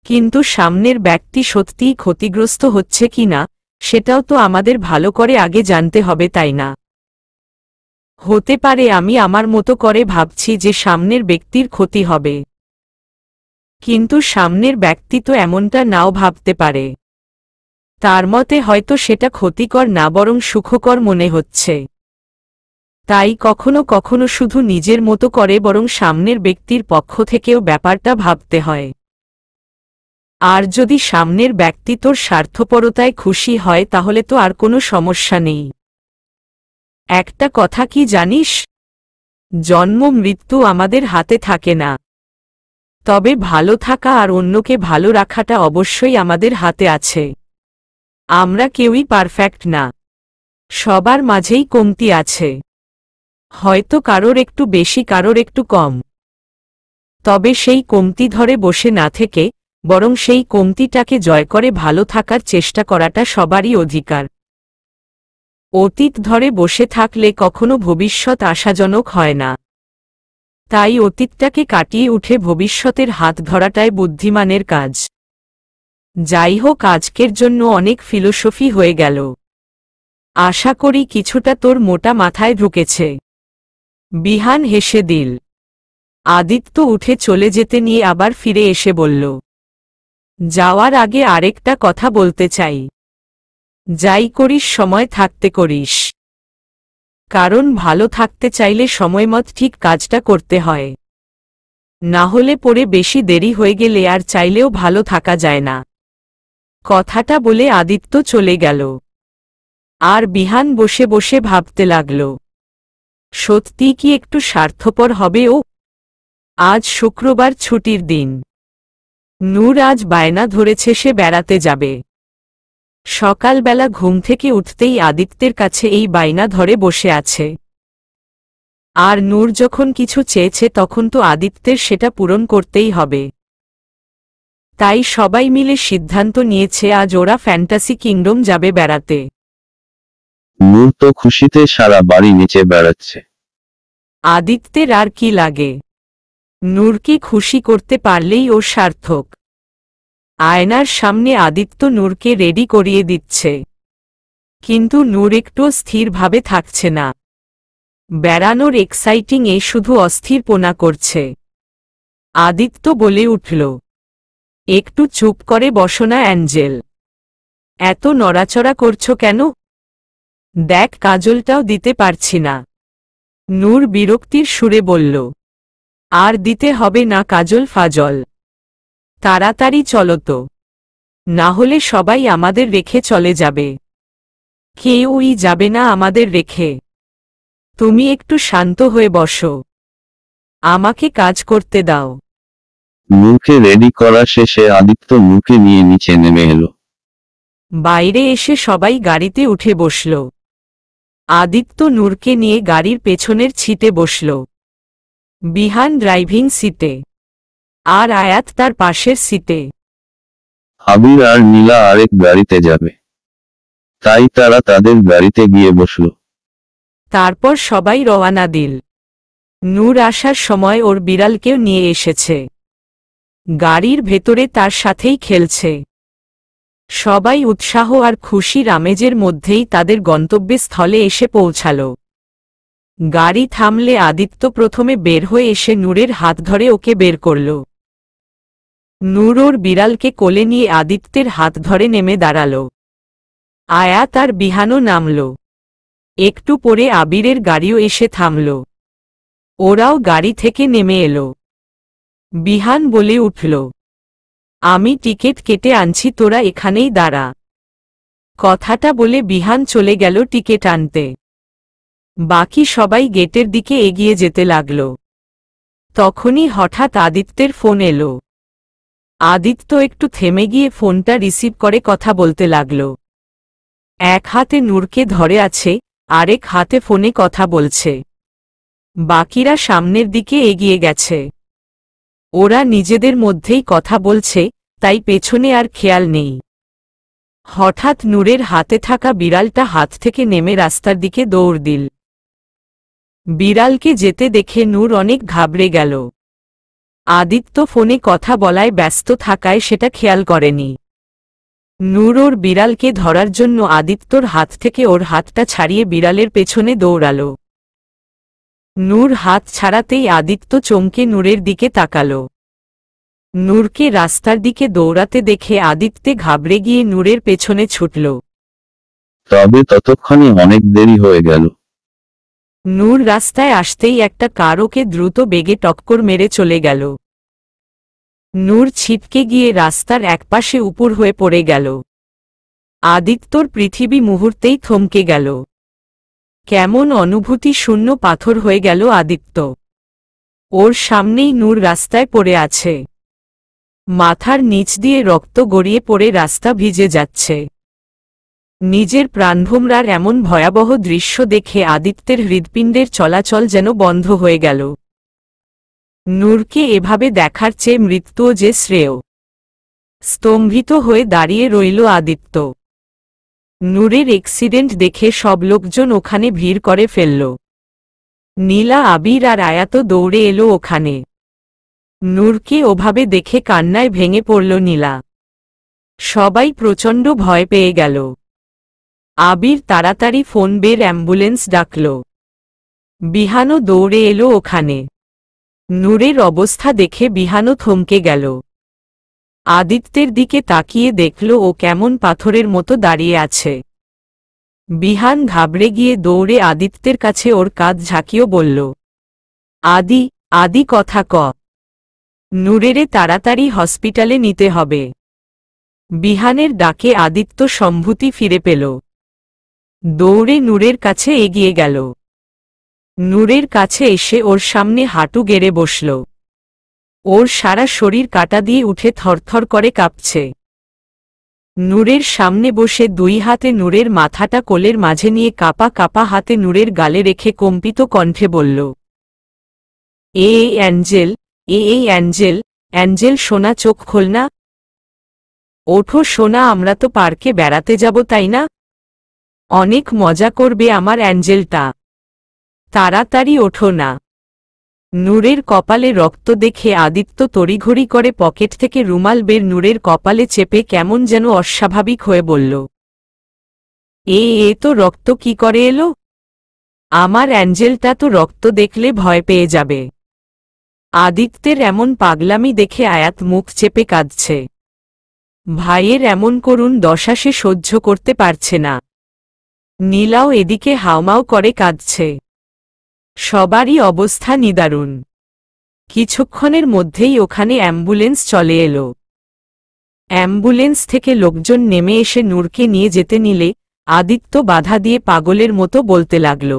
কিন্তু সামনের ব্যক্তি সত্যিই ক্ষতিগ্রস্ত হচ্ছে কিনা সেটাও তো আমাদের ভালো করে আগে জানতে হবে, তাই না? হতে পারে আমি আমার মতো করে ভাবছি যে সামনের ব্যক্তির ক্ষতি হবে, কিন্তু সামনের ব্যক্তি তো এমনটা নাও ভাবতে পারে। তার মতে হয়তো সেটা ক্ষতিকর না বরং সুখকর মনে হচ্ছে। তাই কখনো কখনো শুধু নিজের মতো করে বরং সামনের ব্যক্তির পক্ষ থেকেও ব্যাপারটা ভাবতে হয়। আর যদি সামনের ব্যক্তি তোর স্বার্থপরতায় খুশি হয় তাহলে তো আর কোনো সমস্যা নেই। একটা কথা কি জানিস? জন্ম মৃত্যু আমাদের হাতে থাকে না। তবে ভালো থাকা আর অন্যকে ভালো রাখাটা অবশ্যই আমাদের হাতে আছে। আমরা কেউই পারফেক্ট না। সবার মাঝেই কমতি আছে। হয়তো কারোর একটু বেশি কারোর একটু কম। তবে সেই কমতি ধরে বসে না থেকে বরং সেই কমতিটাকে জয় করে ভালো থাকার চেষ্টা করাটা সবারই অধিকার। অতীত ধরে বসে থাকলে কখনো ভবিষ্যৎ আশাজনক হয় না। তাই অতীতটাকে কাটিয়ে উঠে ভবিষ্যতের হাত ধরাটাই বুদ্ধিমানের কাজ। যাই হোক, আজকের জন্য অনেক ফিলোসফি হয়ে গেল। আশা করি কিছুটা তোর মোটা মাথায় ঢুকেছে। বিহান হেসে দিল। আদিত্য উঠে চলে যেতে নিয়ে আবার ফিরে এসে বলল, যাওয়ার আগে আরেকটা কথা বলতে চাই। যাই করিস সময় থাকতে করিস। কারণ ভালো থাকতে চাইলে সময়মত ঠিক কাজটা করতে হয়। না হলে পরে বেশি দেরি হয়ে গেলে আর চাইলেও ভালো থাকা যায় না। কথাটা বলে আদিত্য চলে গেল। আর বিহান বসে বসে ভাবতে লাগল, সত্যি কি একটু স্বার্থপর হবে ও? আজ শুক্রবার, ছুটির দিন। নূর আজ বায়না ধরেছে সে বেড়াতে যাবে। সকালবেলা ঘুম থেকে উঠতেই আদিত্যের কাছে এই বায়না ধরে বসে আছে। আর নূর যখন কিছু চেয়েছে তখন তো আদিত্যের সেটা পূরণ করতেই হবে। তাই সবাই মিলে সিদ্ধান্ত নিয়েছে আজ ওরা ফ্যান্টাসি কিংডম যাবে বেড়াতে। নূর তো খুশিতে সারা বাড়ি নিচে বেড়াচ্ছে। আদিত্যের আর কি লাগে? নূরকে খুশি করতে পারলেই ও সার্থক। আয়নার সামনে আদিত্য নূরকে রেডি করিয়ে দিচ্ছে। কিন্তু নূর একটু স্থিরভাবে থাকছে না। বেড়ানোর এক্সাইটিং এ শুধু অস্থিরপনা করছে। আদিত্য বলে উঠল, একটু চুপ করে বসো না অ্যাঞ্জেল। এত নড়াচড়া করছো কেন? দেখ, কাজলটাও দিতে পারছি না। নূর বিরক্তির সুরে বলল, আর দিতে হবে না কাজল ফাজল। তাড়াতাড়ি চলো তো, না হলে সবাই আমাদের রেখে চলে যাবে। কেউই যাবে না আমাদের রেখে। তুমি একটু শান্ত হয়ে বসো, আমাকে কাজ করতে দাও। নূরকে রেডি করা শেষে আদিত্য নূরকে নিয়ে নিচে নেমে এলো। বাইরে এসে সবাই গাড়িতে উঠে বসল। আদিত্য নূরকে নিয়ে গাড়ির পেছনের সিটে বসল। বিহান ড্রাইভিং সিটে, আর আয়াত তার পাশের সিটে। আবির আর নীলা আরেক গাড়িতে যাবে, তাই তারা তাদের গাড়িতে গিয়ে বসল। তারপর সবাই রওয়ানা দিল। নূর আসার সময় ওর বিড়ালকেও নিয়ে এসেছে। গাড়ির ভেতরে তার সাথেই খেলছে। সবাই উৎসাহ আর খুশির আমেজের মধ্যেই তাদের গন্তব্যস্থলে এসে পৌঁছাল। গাড়ি থামলে আদিত্য প্রথমে বের হয়ে এসে নূরের হাত ধরে ওকে বের করল। নূর ওর বিড়ালকে কোলে নিয়ে আদিত্যের হাত ধরে নেমে দাঁড়াল। আয়াত আর বিহানও নামল। একটু পরে আবিরের গাড়িও এসে থামল। ওরাও গাড়ি থেকে নেমে এলো। বিহান বলে উঠল, আমি টিকিট কেটে আনছি, তোরা এখানেই দাঁড়া। কথাটা বলে বিহান চলে গেল টিকিট আনতে। বাকি সবাই গেটের দিকে এগিয়ে যেতে লাগল। তখনই হঠাৎ আদিত্যের ফোন এলো। আদিত্য একটু থেমে গিয়ে ফোনটা রিসিভ করে কথা বলতে লাগল। এক হাতে নূরকে ধরে আছে, আরেক হাতে ফোনে কথা বলছে। বাকিরা সামনের দিকে এগিয়ে গেছে। ওরা নিজেদের মধ্যেই কথা বলছে, তাই পেছনে আর খেয়াল নেই। হঠাৎ নূরের হাতে থাকা বিড়ালটা হাত থেকে নেমে রাস্তার দিকে দৌড় দিল। বিড়ালকে যেতে দেখে নূর অনেক ঘাবড়ে গেল। আদিত্য ফোনে কথা বলায় ব্যস্ত থাকায় সেটা খেয়াল করেনি। নূর ওর বিড়ালকে ধরার জন্য আদিত্যর হাত থেকে ওর হাতটা ছাড়িয়ে বিড়ালের পেছনে দৌড়াল। নূর হাত ছাড়াতেই আদিত্য চমকে নূরের দিকে তাকাল। নূরকে রাস্তার দিকে দৌড়াতে দেখে আদিত্যে ঘাবড়ে গিয়ে নূরের পেছনে ছুটল। তবে ততক্ষণে অনেক দেরি হয়ে গেল। নূর রাস্তায় আসতেই একটা কার ওকে দ্রুত বেগে টক্কর মেরে চলে গেল। নূর ছিটকে গিয়ে রাস্তার একপাশে উপুর হয়ে পড়ে গেল। আদিত্যর পৃথিবী মুহূর্তেই থমকে গেল। কেমন অনুভূতি শূন্য পাথর হয়ে গেল আদিত্য। ওর সামনেই নূর রাস্তায় পড়ে আছে। মাথার নিচ দিয়ে রক্ত গড়িয়ে পড়ে রাস্তা ভিজে যাচ্ছে। নিজের প্রাণভোমরার এমন ভয়াবহ দৃশ্য দেখে আদিত্যের হৃৎপিণ্ডের চলাচল যেন বন্ধ হয়ে গেল। নূরকে এভাবে দেখার চেয়ে মৃত্যুও যে শ্রেয়। স্তম্ভিত হয়ে দাঁড়িয়ে রইল আদিত্য। নূরের অ্যাক্সিডেন্ট দেখে সব লোকজন ওখানে ভিড় করে ফেলল। নীলা, আবির আর আয়াত দৌড়ে এলো ওখানে। নূরকে ওভাবে দেখে কান্নায় ভেঙে পড়ল নীলা। সবাই প্রচণ্ড ভয় পেয়ে গেল। আবির তাড়াতাড়ি ফোন বের অ্যাম্বুলেন্স ডাকল। বিহানও দৌড়ে এলো ওখানে। নূরের অবস্থা দেখে বিহানও থমকে গেল। আদিত্যের দিকে তাকিয়ে দেখল ও কেমন পাথরের মতো দাঁড়িয়ে আছে। বিহান ঘাবড়ে গিয়ে দৌড়ে আদিত্যের কাছে ওর কাঁধ ঝাঁকিয়ে বলল, আদি, আদি কথা ক। নূরেরে তাড়াতাড়ি হসপিটালে নিতে হবে। বিহানের ডাকে আদিত্য সম্ভূতি ফিরে পেল। দৌড়ে নূরের কাছে এগিয়ে গেল। নূরের কাছে এসে ওর সামনে হাঁটু গেড়ে বসল। ওর সারা শরীর কাঁটা দিয়ে উঠে থরথর করে কাঁপছে। নূরের সামনে বসে দুই হাতে নূরের মাথাটা কোলের মাঝে নিয়ে কাঁপা কাঁপা হাতে নূরের গালে রেখে কম্পিত কণ্ঠে বলল, অ্যাঞ্জেল, অ্যাঞ্জেল, অ্যাঞ্জেল সোনা, চোখ খোল না। ওঠো সোনা, আমরা তো পার্কে বেড়াতে যাব, তাই না? অনেক মজা করবে আমার অ্যাঞ্জেলটা। তাড়াতাড়ি ওঠো না। নূরের কপালে রক্ত দেখে আদিত্য তড়িঘড়ি করে পকেট থেকে রুমাল বের নূরের কপালে চেপে কেমন যেন অস্বাভাবিক হয়ে বলল, এ তো রক্ত কি করে এলো? আমার অ্যাঞ্জেলটা তো রক্ত দেখলে ভয় পেয়ে যাবে। আদিত্যের এমন পাগলামি দেখে আয়াত মুখ চেপে কাঁদছে। ভাইয়ের এমন করুণ দশা সে সহ্য করতে পারছে না। নীলাও এদিকে হাউমাউ করে কাঁদছে। সবারই অবস্থা নিদারুণ। কিছুক্ষণের মধ্যেই ওখানে অ্যাম্বুলেন্স চলে এলো। অ্যাম্বুলেন্স থেকে লোকজন নেমে এসে নূরকে নিয়ে যেতে নিলে আদিত্য বাধা দিয়ে পাগলের মতো বলতে লাগল,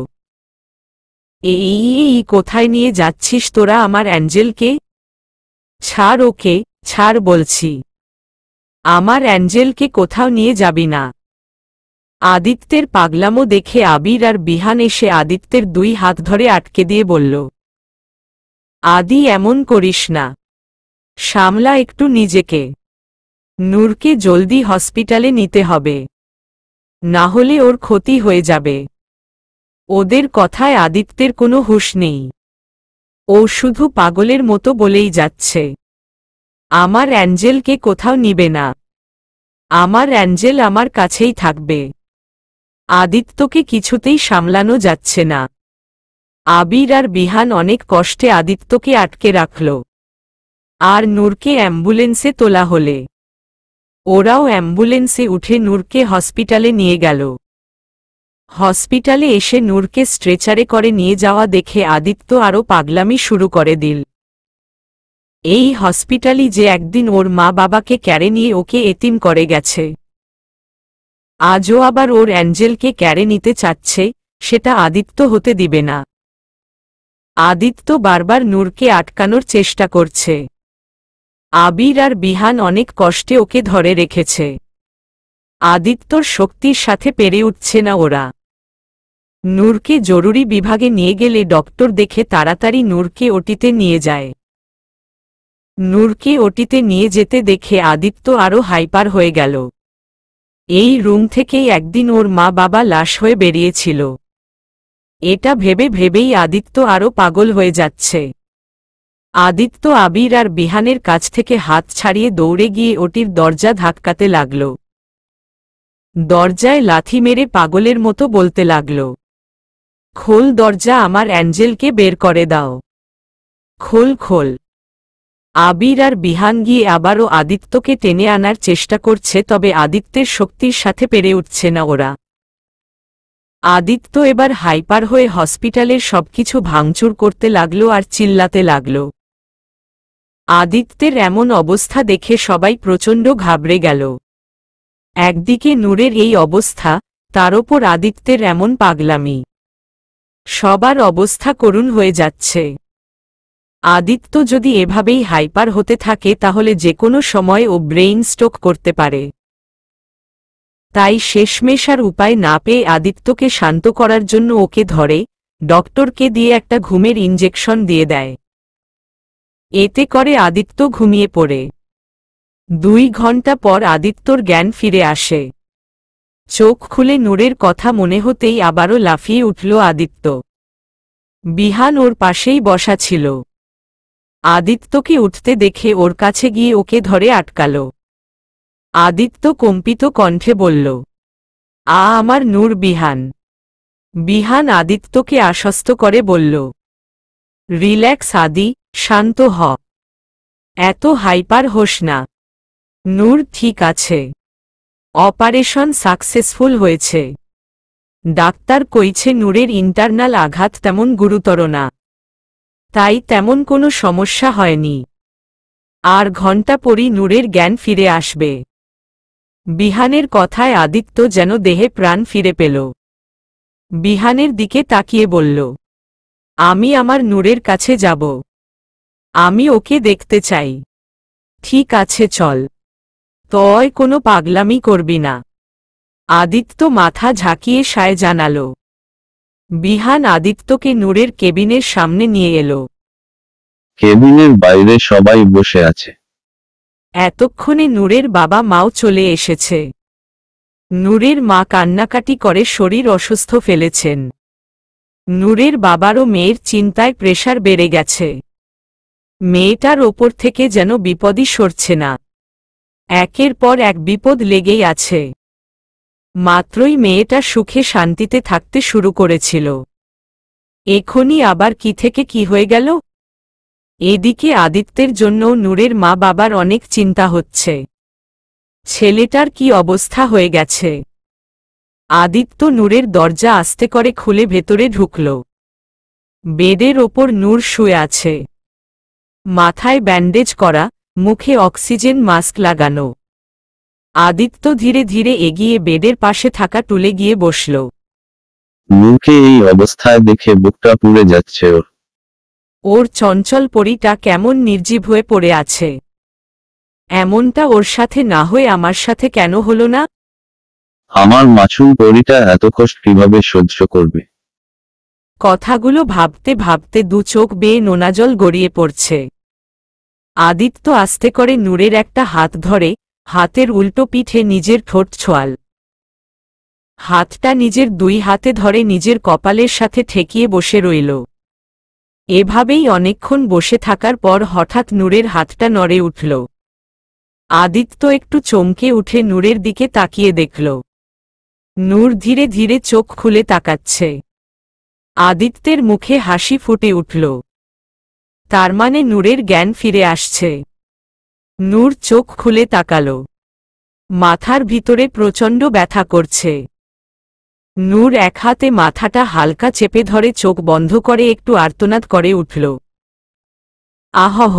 এই কোথায় নিয়ে যাচ্ছিস তোরা আমার অ্যাঞ্জেলকে? ছাড় ওকে, ছাড় বলছি। আমার অ্যাঞ্জেলকে কোথাও নিয়ে যাবি না। আদিত্যের পাগলামো দেখে আবির আর বিহান এসে আদিত্যের দুই হাত ধরে আটকে দিয়ে বলল, আদি, এমন করিস না, সামলা একটু নিজেকে। নূরকে জলদি হসপিটালে নিতে হবে, না হলে ওর ক্ষতি হয়ে যাবে। ওদের কথায় আদিত্যের কোনো হুঁশ নেই। ও শুধু পাগলের মতো বলেই যাচ্ছে, আমার অ্যাঞ্জেলকে কোথাও নিবে না। আমার অ্যাঞ্জেল আমার কাছেই থাকবে। আদিত্যকে কিছুতেই সামলানো যাচ্ছে না। আবির আর বিহান অনেক কষ্টে আদিত্যকে আটকে রাখল। আর নূরকে অ্যাম্বুলেন্সে তোলা হলে ওরাও অ্যাম্বুলেন্সে উঠে নূরকে হসপিটালে নিয়ে গেল। হসপিটালে এসে নূরকে স্ট্রেচারে করে নিয়ে যাওয়া দেখে আদিত্য আরও পাগলামি শুরু করে দিল। এই হসপিটালই যে একদিন ওর মা বাবাকে ক্যারে নিয়ে ওকে এতিম করে গেছে, আজও আবার ওর অ্যাঞ্জেলকে ক্যারে নিতে চাচ্ছে, সেটা আদিত্য হতে দিবে না। আদিত্য বারবার নূরকে আটকানোর চেষ্টা করছে। আবির আর বিহান অনেক কষ্টে ওকে ধরে রেখেছে। আদিত্যর শক্তির সাথে পেরে উঠছে না ওরা। নূরকে জরুরি বিভাগে নিয়ে গেলে ডক্টর দেখে তাড়াতাড়ি নূরকে ওটিতে নিয়ে যায়। নূরকে ওটিতে নিয়ে যেতে দেখে আদিত্য আরও হাইপার হয়ে গেল। এই রুম থেকেই একদিন ওর মা বাবা লাশ হয়ে বেরিয়েছিল। এটা ভেবে ভেবেই আদিত্য আরও পাগল হয়ে যাচ্ছে। আদিত্য আবির আর বিহানের কাছ থেকে হাত ছাড়িয়ে দৌড়ে গিয়ে ওটির দরজা ধাক্কাতে লাগল। দরজায় লাথি মেরে পাগলের মতো বলতে লাগল, খোল দরজা, আমার অ্যাঞ্জেলকে বের করে দাও, খোল খোল। আবির আর বিহান গিয়ে আবারও আদিত্যকে টেনে আনার চেষ্টা করছে, তবে আদিত্যের শক্তির সাথে পেরে উঠছে না ওরা। আদিত্য এবার হাইপার হয়ে হসপিটালের সবকিছু ভাঙচুর করতে লাগল আর চিল্লাতে লাগল। আদিত্যের এমন অবস্থা দেখে সবাই প্রচণ্ড ঘাবড়ে গেল। একদিকে নূরের এই অবস্থা, তার ওপর আদিত্যের এমন পাগলামি। সবার অবস্থা করুণ হয়ে যাচ্ছে। আদিত্য যদি এভাবেই হাইপার হতে থাকে তাহলে যে কোনো সময় ও ব্রেইন স্ট্রোক করতে পারে। তাই শেষমেশ আর উপায় না পেয়ে আদিত্যকে শান্ত করার জন্য ওকে ধরে ডক্টরকে দিয়ে একটা ঘুমের ইনজেকশন দিয়ে দেয়। এতে করে আদিত্য ঘুমিয়ে পড়ে। 2 ঘন্টা পর আদিত্যর জ্ঞান ফিরে আসে। চোখ খুলে নূরের কথা মনে হতেই আবারও লাফিয়ে উঠল আদিত্য। বিহান ওর পাশেই বসা ছিল। আদিত্যকে উঠতে দেখে ওর কাছে গিয়ে ওকে ধরে আটকাল। আদিত্য কম্পিত কণ্ঠে বলল, আমার নূর। বিহান বিহান আদিত্যকে আশ্বস্ত করে বলল, রিল্যাক্স আদি, শান্ত হ। এত হাইপার হোস না। নূর ঠিক আছে। অপারেশন সাকসেসফুল হয়েছে। ডাক্তার কইছে নূরের ইন্টারনাল আঘাত তেমন গুরুতর না, তাই তেমন কোনো সমস্যা হয়নি। আর ঘণ্টা পরই নূরের জ্ঞান ফিরে আসবে। বিহানের কথায় আদিত্য যেন দেহে প্রাণ ফিরে পেল। বিহানের দিকে তাকিয়ে বলল, আমি আমার নূরের কাছে যাব। আমি ওকে দেখতে চাই। ঠিক আছে চল। তয় কোনো পাগলামি করবি না। আদিত্য মাথা ঝাঁকিয়ে সায় জানাল। বিহান আদিত্যকে নূরের কেবিনের সামনে নিয়ে এলো। কেবিনের বাইরে সবাই বসে আছে। এতক্ষণে নূরের বাবা মাও চলে এসেছে। নূরের মা কান্নাকাটি করে শরীর অসুস্থ ফেলেছেন। নূরের বাবারও মেয়ের চিন্তায় প্রেসার বেড়ে গেছে। মেয়েটার ওপর থেকে যেন বিপদই সরছে না। একের পর এক বিপদ লেগেই আছে। মাত্রই মেয়েটা সুখে শান্তিতে থাকতে শুরু করেছিল, এখনই আবার কি থেকে কি হয়ে গেল। এদিকে আদিত্যের জন্য নূরের মা বাবার অনেক চিন্তা হচ্ছে। ছেলেটার কি অবস্থা হয়ে গেছে। আদিত্য নূরের দরজা আস্তে করে খুলে ভেতরে ঢুকল। বেডের ওপর নূর শুয়ে আছে। মাথায় ব্যান্ডেজ করা, মুখে অক্সিজেন মাস্ক লাগানো। আদিত্য ধীরে ধীরে এগিয়ে বেডের পাশে থাকা টুলে গিয়ে বসল। নূরকে এই অবস্থায় দেখে বুকটা পুড়ে যাচ্ছে ওর। ওর চঞ্চল পরীটা কেমন নির্জীব হয়ে পড়ে আছে। এমনটা ওর সাথে না হয়ে আমার সাথে কেন হলো না? আমার মাছুম পরীটা এত কষ্ট কিভাবে সহ্য করবে? কথাগুলো ভাবতে ভাবতে 2 চোখ বেয়ে নোনাজল গড়িয়ে পড়ছে। আদিত্য আস্তে করে নূরের একটা হাত ধরে, হাতের উল্টো পিঠে নিজের ঠোঁট ছোঁয়াল। হাতটা নিজের 2 হাতে ধরে নিজের কপালের সাথে ঠেকিয়ে বসে রইল। এভাবেই অনেকক্ষণ বসে থাকার পর হঠাৎ নূরের হাতটা নড়ে উঠল। আদিত্য একটু চমকে উঠে নূরের দিকে তাকিয়ে দেখল। নূর ধীরে ধীরে চোখ খুলে তাকাচ্ছে। আদিত্যের মুখে হাসি ফুটে উঠল। তার মানে নূরের জ্ঞান ফিরে আসছে। নূর চোখ খুলে তাকাল। মাথার ভিতরে প্রচণ্ড ব্যথা করছে। নূর এক হাতে মাথাটা হালকা চেপে ধরে চোখ বন্ধ করে একটু আর্তনাদ করে উঠল। আহহ!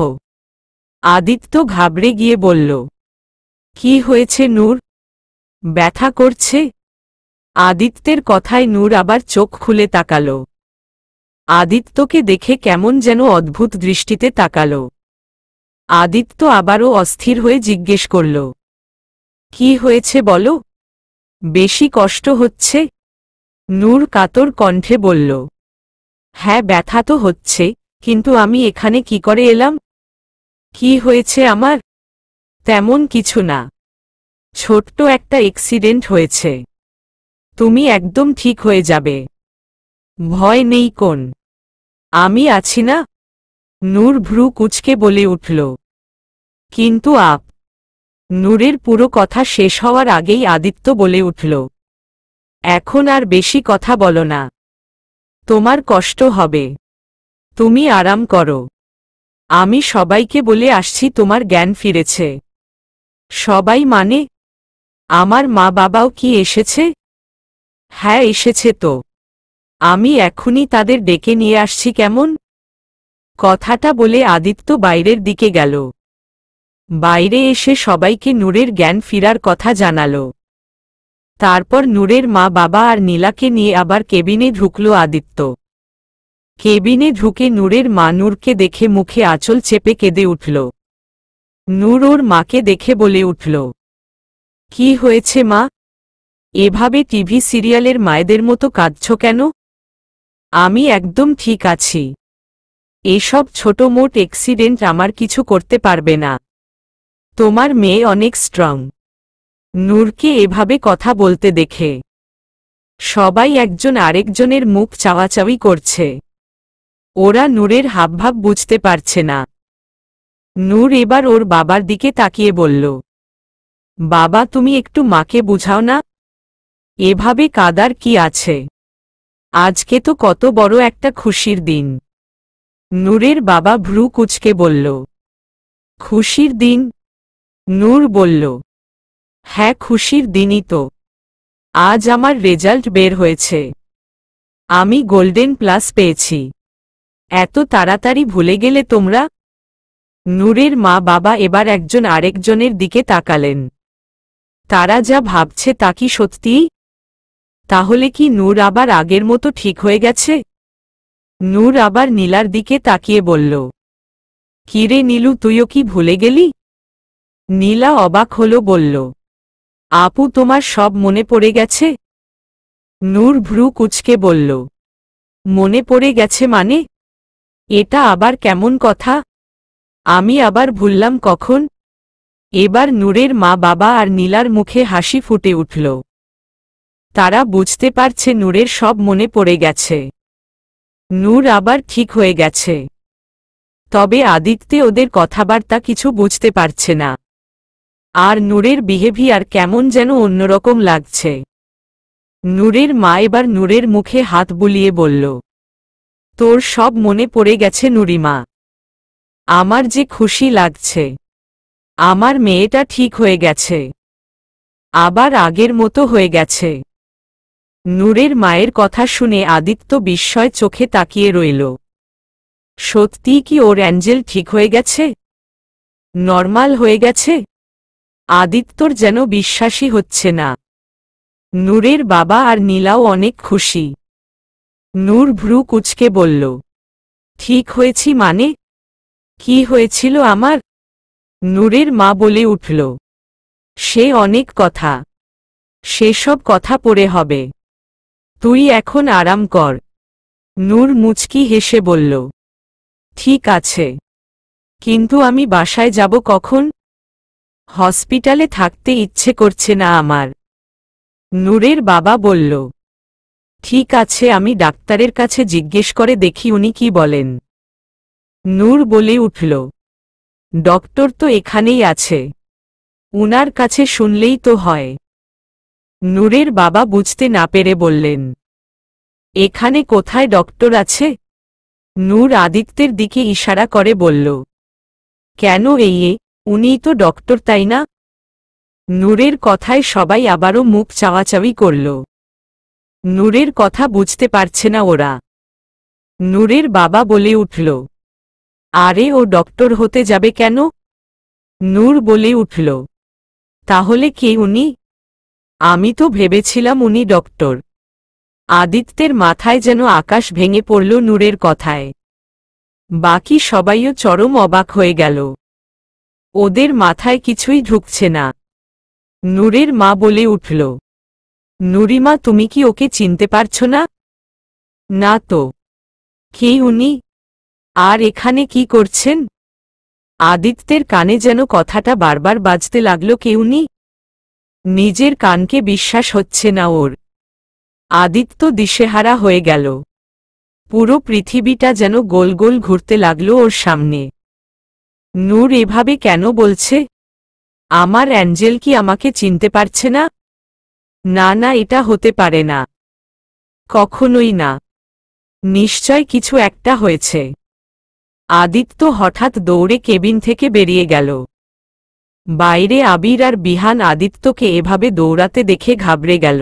আদিত্য ঘাবড়ে গিয়ে বলল, কি হয়েছে নূর? ব্যথা করছে? আদিত্যের কথায় নূর আবার চোখ খুলে তাকাল। আদিত্যকে দেখে কেমন যেন অদ্ভুত দৃষ্টিতে তাকাল। আদিত্য আবারও অস্থির হয়ে জিজ্ঞেস করল, কি হয়েছে বলো? বেশি কষ্ট হচ্ছে? নূর কাতর কণ্ঠে বলল, হ্যাঁ ব্যথা তো হচ্ছে, কিন্তু আমি এখানে কি করে এলাম? কি হয়েছে আমার? তেমন কিছু না। ছোট্ট একটা অ্যাক্সিডেন্ট হয়েছে। তুমি একদম ঠিক হয়ে যাবে। ভয় নেই কোন। আমি আছি না? নূর ভ্রু কুঁচকে বলে উঠল। কিন্তু নূরের পুরো কথা শেষ হওয়ার আগেই আদিত্য বলে উঠল, এখন আর বেশি কথা বলো না। তোমার কষ্ট হবে। তুমি আরাম করো। আমি সবাইকে বলে আসছি তোমার জ্ঞান ফিরেছে। সবাই মানে? আমার মা বাবাও কি এসেছে? হ্যাঁ এসেছে তো। আমি এখনই তাদের ডেকে নিয়ে আসছি কেমন? কথাটা বলে আদিত্য বাইরের দিকে গেল। বাইরে এসে সবাইকে নূরের জ্ঞান ফিরার কথা জানাল। তারপর নূরের মা বাবা আর নীলাকে নিয়ে আবার কেবিনে ঢুকল আদিত্য। কেবিনে ঢুকে নূরের মা নূরকে দেখে মুখে আঁচল চেপে কেঁদে উঠল। নূর ওর মাকে দেখে বলে উঠল, কি হয়েছে মা? এভাবে টিভি সিরিয়ালের মায়েদের মতো কাঁদছ কেন? আমি একদম ঠিক আছি। এসব ছোট মোট অ্যাক্সিডেন্ট আমার কিছু করতে পারবে না। তোমার মেয়ে অনেক স্ট্রং। নূরকে এভাবে কথা বলতে দেখে সবাই একজন আরেকজনের মুখ চাওয়াচাওয়ি করছে। ওরা নূরের হাবভাব বুঝতে পারছে না। নূর এবার ওর বাবার দিকে তাকিয়ে বলল, বাবা তুমি একটু মাকে বুঝাও না, এভাবে কাদার কি আছে? আজকে তো কত বড় একটা খুশির দিন। নূরের বাবা ভ্রু কুঁচকে বলল, খুশির দিন? নূর বলল, হ্যাঁ খুশির দিনই তো। আজ আমার রেজাল্ট বের হয়েছে। আমি গোল্ডেন প্লাস পেয়েছি। এত তাড়াতাড়ি ভুলে গেলে তোমরা? নূরের মা বাবা এবার একজন আরেকজনের দিকে তাকালেন। তারা যা ভাবছে তা কি সত্যি? তাহলে কি নূর আবার আগের মতো ঠিক হয়ে গেছে? নূর আবার নীলার দিকে তাকিয়ে বলল, কিরে নীলু তুইও কি ভুলে গেলি? নীলা অবাক হল, বলল, আপু তোমার সব মনে পড়ে গেছে? নূর ভ্রু কুঁচকে বলল, মনে পড়ে গেছে মানে? এটা আবার কেমন কথা? আমি আবার ভুললাম কখন? এবার নূরের মা বাবা আর নীলার মুখে হাসি ফুটে উঠল। তারা বুঝতে পারছে নূরের সব মনে পড়ে গেছে। নূর আবার ঠিক হয়ে গেছে। তবে আদিত্য ওদের কথাবার্তা কিছু বুঝতে পারছে না। আর নূরের বিহেভিয়ার কেমন যেন অন্যরকম লাগছে। নূরের মা এবার নূরের মুখে হাত বুলিয়ে বলল, তোর সব মনে পড়ে গেছে নুরিমা। আমার যে খুশি লাগছে। আমার মেয়েটা ঠিক হয়ে গেছে। আবার আগের মতো হয়ে গেছে। নূরের মায়ের কথা শুনে আদিত্য বিস্ময় চোখে তাকিয়ে রইল। সত্যি কি ওর অ্যাঞ্জেল ঠিক হয়ে গেছে? নর্মাল হয়ে গেছে? আদিত্যর যেন বিশ্বাসই হচ্ছে না। নূরের বাবা আর নীলাও অনেক খুশি। নূর ভ্রু কুঁচকে বলল, ঠিক হয়েছি মানে? কি হয়েছিল আমার? নূরের মা বলে উঠল, সে অনেক কথা। সেসব কথা পরে হবে। তুই এখন আরাম কর। নূর মুচকি হেসে বলল, ঠিক আছে, কিন্তু আমি বাসায় যাব কখন? হসপিটালে থাকতে ইচ্ছে করছে না আমার। নূরের বাবা বলল, ঠিক আছে আমি ডাক্তারের কাছে জিজ্ঞেস করে দেখি উনি কি বলেন। নূর বলে উঠল, ডক্টর তো এখানেই আছে, উনার কাছে শুনলেই তো হয়। নূরের বাবা বুঝতে না পেরে বললেন, এখানে কোথায় ডক্টর আছে? নূর আদিত্যের দিকে ইশারা করে বলল, কেন উনিই তো ডক্টর তাই না? নূরের কথায় সবাই আবারও মুখ চাওয়াচাওয়ি করল। নূরের কথা বুঝতে পারছে না ওরা। নূরের বাবা বলে উঠল, আরে ও ডক্টর হতে যাবে কেন? নূর বলে উঠল, তাহলে কে উনি? আমি তো ভেবেছিলাম উনি ডক্টর। আদিত্যের মাথায় যেন আকাশ ভেঙে পড়ল নূরের কথায়। বাকি সবাইও চরম অবাক হয়ে গেল। ওদের মাথায় কিছুই ঢুকছে না। নূরের মা বলে উঠল, নুরিমা তুমি কি ওকে চিনতে পারছো না? না তো। কে উনি? আর এখানে কি করছেন? আদিত্যের কানে যেন কথাটা বারবার বাজতে লাগল, কে উনি? নিজের কানকে বিশ্বাস হচ্ছে না ওর। আদিত্য দিশেহারা হয়ে গেল। পুরো পৃথিবীটা যেন গোল গোল ঘুরতে লাগল ওর সামনে। নূর এভাবে কেন বলছে? আমার অ্যাঞ্জেল কি আমাকে চিনতে পারছে না? না না, এটা হতে পারে না। কখনোই না। নিশ্চয় কিছু একটা হয়েছে। আদিত্য হঠাৎ দৌড়ে কেবিন থেকে বেরিয়ে গেল। বাইরে আবির আর বিহান আদিত্যকে এভাবে দৌড়াতে দেখে ঘাবড়ে গেল।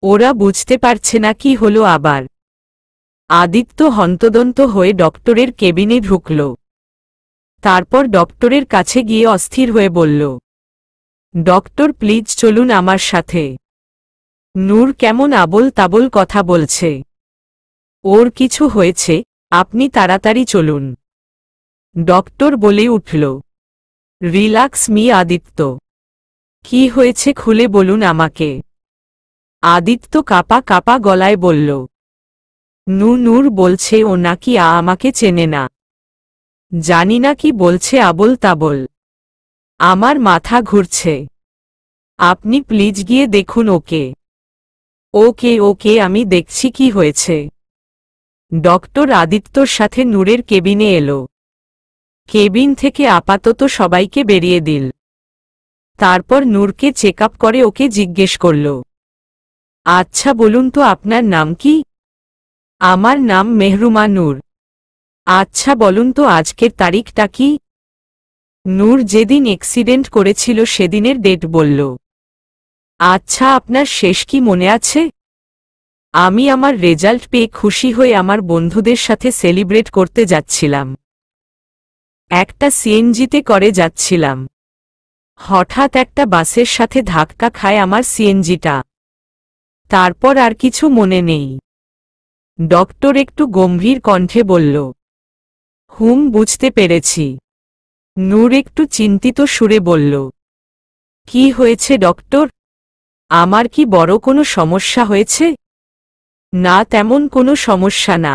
ওরা বুঝতে পারছে না কি হলো আবার। আদিত্য হন্তদন্ত হয়ে ডক্টরের কেবিনে ঢুকল। তারপর ডক্টরের কাছে গিয়ে অস্থির হয়ে বলল, ডক্টর প্লিজ চলুন আমার সাথে। নূর কেমন আবোল তাবোল কথা বলছে। ওর কিছু হয়েছে, আপনি তাড়াতাড়ি চলুন। ডক্টর বলে উঠল, রিল্যাক্স মি আদিত্য। কি হয়েছে খুলে বলুন আমাকে। আদিত্য কাঁপা কাঁপা গলায় বলল, নূর বলছে ও নাকি আমাকে চেনে না। জানি না কি বলছে আবোল তাবোল। আমার মাথা ঘুরছে। আপনি প্লিজ গিয়ে দেখুন ওকে। ওকে ওকে আমি দেখছি কি হয়েছে। ডক্টর আদিত্যর সাথে নূরের কেবিনে এলো। কেবিন থেকে আপাতত সবাইকে বেরিয়ে দিল। তারপর নূরকে চেক আপ করে ওকে জিজ্ঞেস করল, আচ্ছা বলুন তো আপনার নাম কি? আমার নাম মেহরুমা নূর। আচ্ছা বলুন তো আজকের তারিখটা কি? নূর যেদিন অ্যাক্সিডেন্ট করেছিল সেদিনের ডেট বলল। আচ্ছা আপনার শেষ কি মনে আছে? আমি আমার রেজাল্ট পেয়ে খুশি হয়ে আমার বন্ধুদের সাথে সেলিব্রেট করতে যাচ্ছিলাম। একটা সিএনজিতে করে যাচ্ছিলাম। হঠাৎ একটা বাসের সাথে ধাক্কা খায় আমার সিএনজিটা। তারপর আর কিছু মনে নেই। ডক্টর একটু গম্ভীর কণ্ঠে বলল, বুঝতে পেরেছি। নূর একটু চিন্তিত সুরে বলল, কি হয়েছে ডক্টর? আমার কি বড় কোনো সমস্যা হয়েছে? না তেমন কোনো সমস্যা না।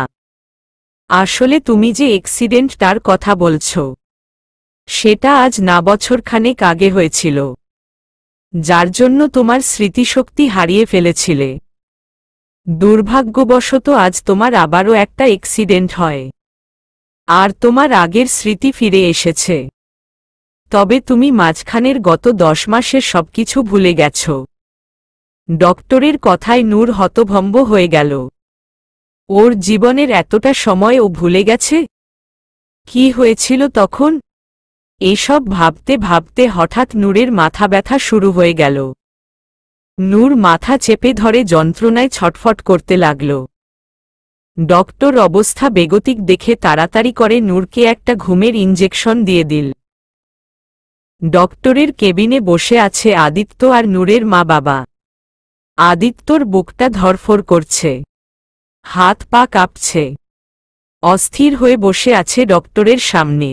আসলে তুমি যে অ্যাক্সিডেন্টটার কথা বলছ সেটা আজ না বছরখানেক আগে হয়েছিল, যার জন্য তোমার স্মৃতিশক্তি হারিয়ে ফেলেছিলে। দুর্ভাগ্যবশত আজ তোমার আবারও একটা অ্যাক্সিডেন্ট হয়, আর তোমার আগের স্মৃতি ফিরে এসেছে। তবে তুমি মাঝখানের গত 10 মাসের সবকিছু ভুলে গেছ। ডক্টরের কথায় নূর হতভম্ব হয়ে গেল। ওর জীবনের এতটা সময় ও ভুলে গেছে? কি হয়েছিল তখন? এসব ভাবতে ভাবতে হঠাৎ নূরের মাথা ব্যথা শুরু হয়ে গেল। নূর মাথা চেপে ধরে যন্ত্রণায় ছটফট করতে লাগল। ডক্টর অবস্থা বেগতিক দেখে তাড়াতাড়ি করে নূরকে একটা ঘুমের ইনজেকশন দিয়ে দিল। ডক্টরের কেবিনে বসে আছে আদিত্য আর নূরের মা বাবা। আদিত্যর বুকটা ধড়ফড় করছে, হাত পা কাঁপছে। অস্থির হয়ে বসে আছে ডক্টরের সামনে।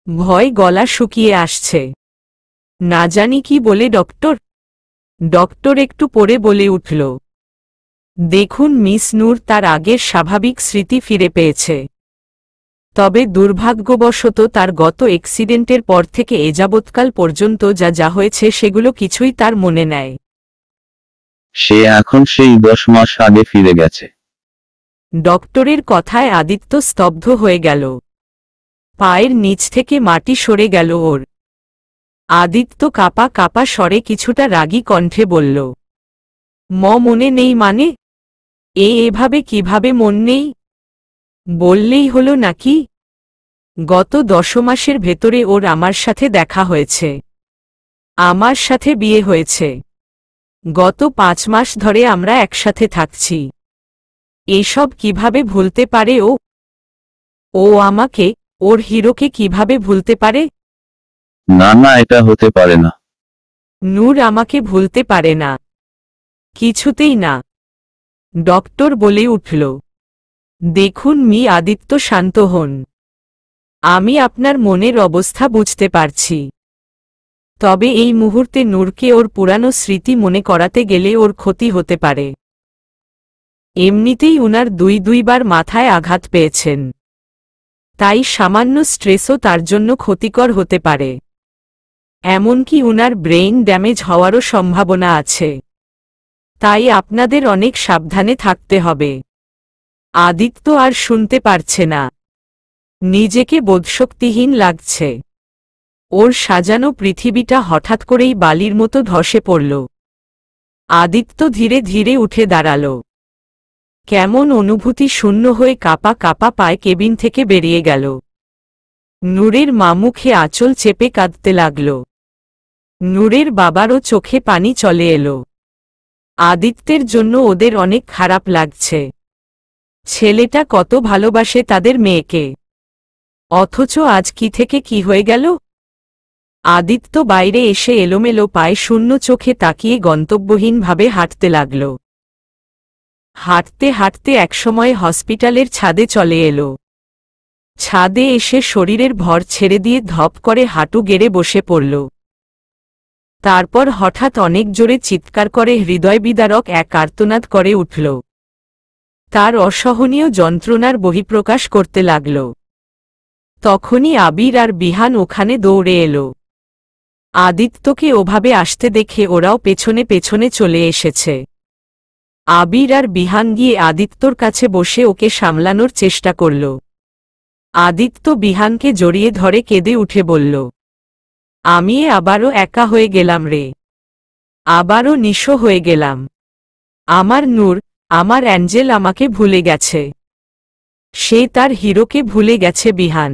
ভয় গলা শুকিয়ে আসছে। না জানি কি বলে ডক্টর। ডক্টর একটু পরে বলে উঠল, দেখুন মিস নূর তার আগের স্বাভাবিক স্মৃতি ফিরে পেয়েছে। তবে দুর্ভাগ্যবশত তার গত অ্যাক্সিডেন্টের পর থেকে এযাবৎকাল পর্যন্ত যা যা হয়েছে সেগুলো কিছুই তার মনে নেয়। সে এখন সেই 10 মাস আগে ফিরে গেছে। ডক্টরের কথায় আদিত্য স্তব্ধ হয়ে গেল। পায়ের নিচ থেকে মাটি সরে গেল ওর। আদিত্য কাপা কাপা স্বরে কিছুটা রাগী কণ্ঠে বলল, মনে নেই মানে? এভাবে কিভাবে মন নেই? বললেই হলো নাকি? গত 10 মাসের ভেতরে ওর আমার সাথে দেখা হয়েছে, আমার সাথে বিয়ে হয়েছে। গত 5 মাস ধরে আমরা একসাথে থাকছি। এসব কিভাবে ভুলতে পারে ও? ও আমাকে, ওর হিরোকে কিভাবে ভুলতে পারে? না না, এটা হতে পারে না। নূর আমাকে ভুলতে পারে না, কিছুতেই না। ডক্টর বলে উঠল, দেখুন আদিত্য শান্ত হন। আমি আপনার মনের অবস্থা বুঝতে পারছি। তবে এই মুহূর্তে নূরকে ওর পুরানো স্মৃতি মনে করাতে গেলে ওর ক্ষতি হতে পারে। এমনিতেই উনার দুইবার মাথায় আঘাত পেয়েছেন, তাই সামান্য স্ট্রেসও তার জন্য ক্ষতিকর হতে পারে। এমনকি উনার ব্রেইন ড্যামেজ হওয়ারও সম্ভাবনা আছে। তাই আপনাদের অনেক সাবধানে থাকতে হবে। আদিত্য আর শুনতে পারছে না। নিজেকে বোধশক্তিহীন লাগছে। ওর সাজানো পৃথিবীটা হঠাৎ করেই বালির মতো ধসে পড়ল। আদিত্য ধীরে ধীরে উঠে দাঁড়াল। কেমন অনুভূতি শূন্য হয়ে কাপা কাপা পায়ে কেবিন থেকে বেরিয়ে গেল। নূরের মা মুখে আঁচল চেপে কাঁদতে লাগল। নূরের বাবারও চোখে পানি চলে এলো। আদিত্যের জন্য ওদের অনেক খারাপ লাগছে। ছেলেটা কত ভালোবাসে তাদের মেয়েকে, অথচ আজ কি থেকে কি হয়ে গেল? আদিত্য বাইরে এসে এলোমেলো পায়ে শূন্য চোখে তাকিয়ে গন্তব্যহীনভাবে হাঁটতে লাগল। হাঁটতে হাঁটতে একসময় হসপিটালের ছাদে চলে এলো। ছাদে এসে শরীরের ভর ছেড়ে দিয়ে ধপ করে হাঁটু গেড়ে বসে পড়ল। তারপর হঠাৎ অনেক জোরে চিৎকার করে হৃদয় বিদারক এক আর্তনাদ করে উঠল। তার অসহনীয় যন্ত্রণার বহিঃপ্রকাশ করতে লাগল। তখনই আবির আর বিহান ওখানে দৌড়ে এলো। আদিত্যকে ওভাবে আসতে দেখে ওরাও পেছনে পেছনে চলে এসেছে। আবির আর বিহান গিয়ে আদিত্যর কাছে বসে ওকে সামলানোর চেষ্টা করল। আদিত্য বিহানকে জড়িয়ে ধরে কেঁদে উঠে বলল, আমি আবারও একা হয়ে গেলাম রে, আবারও নিঃস্ব হয়ে গেলাম। আমার নূর, আমার অ্যাঞ্জেল আমাকে ভুলে গেছে। সে তার হিরোকে ভুলে গেছে বিহান।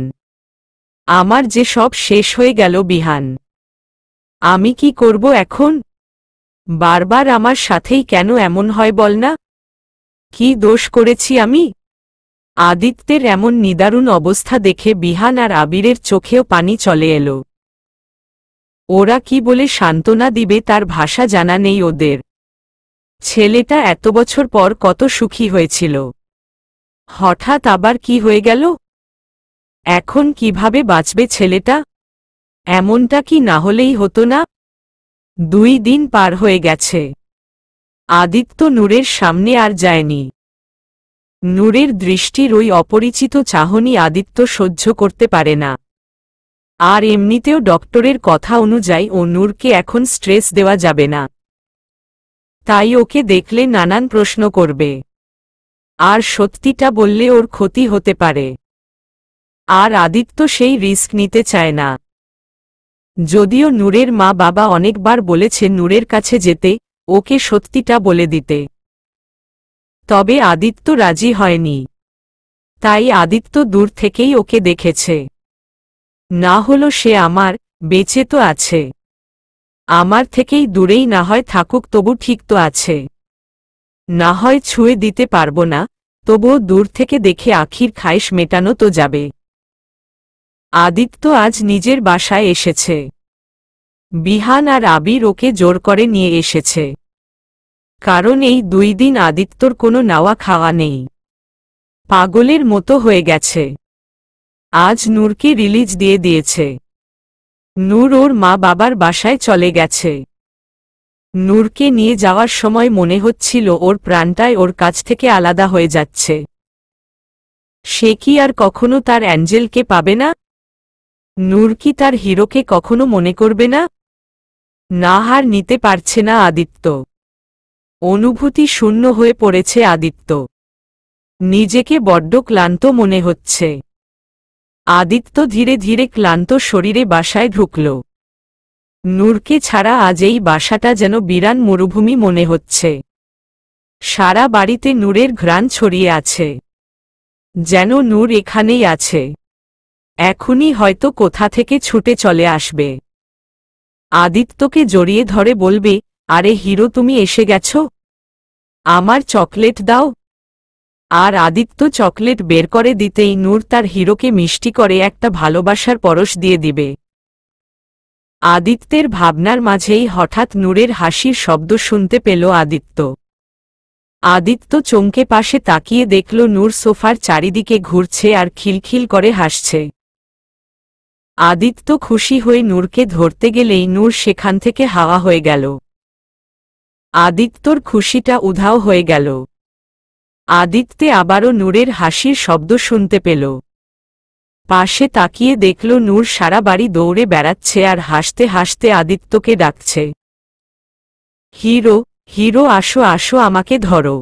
আমার যে সব শেষ হয়ে গেল বিহান। আমি কি করব এখন? বারবার আমার সাথেই কেন এমন হয় বল না? কি দোষ করেছি আমি? আদিত্যের এমন নিদারুণ অবস্থা দেখে বিহান আর আবিরের চোখেও পানি চলে এলো। ওরা কি বলে সান্ত্বনা দিবে তার ভাষা জানা নেই ওদের। ছেলেটা এত বছর পর কত সুখী হয়েছিল, হঠাৎ আবার কি হয়ে গেল? এখন কিভাবে বাঁচবে ছেলেটা? এমনটা কি না হলেই হতো না? 2 দিন পার হয়ে গেছে। আদিত্য নূরের সামনে আর যায়নি। নূরের দৃষ্টির ওই অপরিচিত চাহনি আদিত্য সহ্য করতে পারে না। আর এমনিতেও ডক্টরের কথা অনুযায়ী ও নূরকে এখন স্ট্রেস দেওয়া যাবে না। তাই ওকে দেখলে নানান প্রশ্ন করবে, আর সত্যিটা বললে ওর ক্ষতি হতে পারে। আর আদিত্য সেই রিস্ক নিতে চায় না। যদিও নূরের মা বাবা অনেকবার বলেছে নূরের কাছে যেতে, ওকে সত্যিটা বলে দিতে, তবে আদিত্য রাজি হয়নি। তাই আদিত্য দূর থেকেই ওকে দেখেছে। না হলো সে আমার, বেঁচে তো আছে। আমার থেকেই দূরেই না হয় থাকুক, তবু ঠিক তো আছে। না হয় ছুঁয়ে দিতে পারবো না, তবুও দূর থেকে দেখে আখির খাইশ মেটানো তো যাবে। আদিত্য আজ নিজের বাসায় এসেছে। বিহান আর আবির ওকে জোর করে নিয়ে এসেছে। কারণ এই 2 দিন আদিত্যর কোনো নাওয়া খাওয়া নেই। পাগলের মতো হয়ে গেছে। আজ নূরকে রিলিজ দিয়ে দিয়েছে। নূর ওর মা বাবার বাসায় চলে গেছে। নূরকে নিয়ে যাওয়ার সময় মনে হচ্ছিল ওর প্রাণটায় ওর কাছ থেকে আলাদা হয়ে যাচ্ছে। সে কি আর কখনো তার অ্যাঞ্জেলকে পাবে না? নূর কি তার হিরোকে কখনো মনে করবে না? না, হার নিতে পারছে না আদিত্য। অনুভূতি শূন্য হয়ে পড়েছে আদিত্য। নিজেকে বড্ড ক্লান্ত মনে হচ্ছে। আদিত্য ধীরে ধীরে ক্লান্ত শরীরে বাসায় ঢুকল। নূরকে ছাড়া আজ এই বাসাটা যেন বিরান মরুভূমি মনে হচ্ছে। সারা বাড়িতে নূরের ঘ্রাণ ছড়িয়ে আছে, যেন নূর এখানেই আছে। এখনই হয়তো কোথা থেকে ছুটে চলে আসবে। আদিত্যকে জড়িয়ে ধরে বলবে, আরে হিরো, তুমি এসে গেছো, আমার চকলেট দাও। আর আদিত্য চকলেট বের করে দিতেই নূর তার হিরোকে মিষ্টি করে একটা ভালোবাসার পরশ দিয়ে দিবে। আদিত্যের ভাবনার মাঝেই হঠাৎ নূরের হাসির শব্দ শুনতে পেল আদিত্য। আদিত্য চমকে পাশে তাকিয়ে দেখল নূর সোফার চারিদিকে ঘুরছে আর খিলখিল করে হাসছে। আদিত্য খুশি হয়ে নূরকে ধরতে গেলেই নূর সেখান থেকে হাওয়া হয়ে গেল। আদিত্যর খুশিটা উধাও হয়ে গেল। আদিত্যে আবারও নূরের হাসির শব্দ শুনতে পেল। পাশে তাকিয়ে দেখল নূর সারা বাড়ি দৌড়ে বেড়াচ্ছে আর হাসতে হাসতে আদিত্যকে ডাকছে, হিরো, হিরো, আসো আসো, আমাকে ধরো।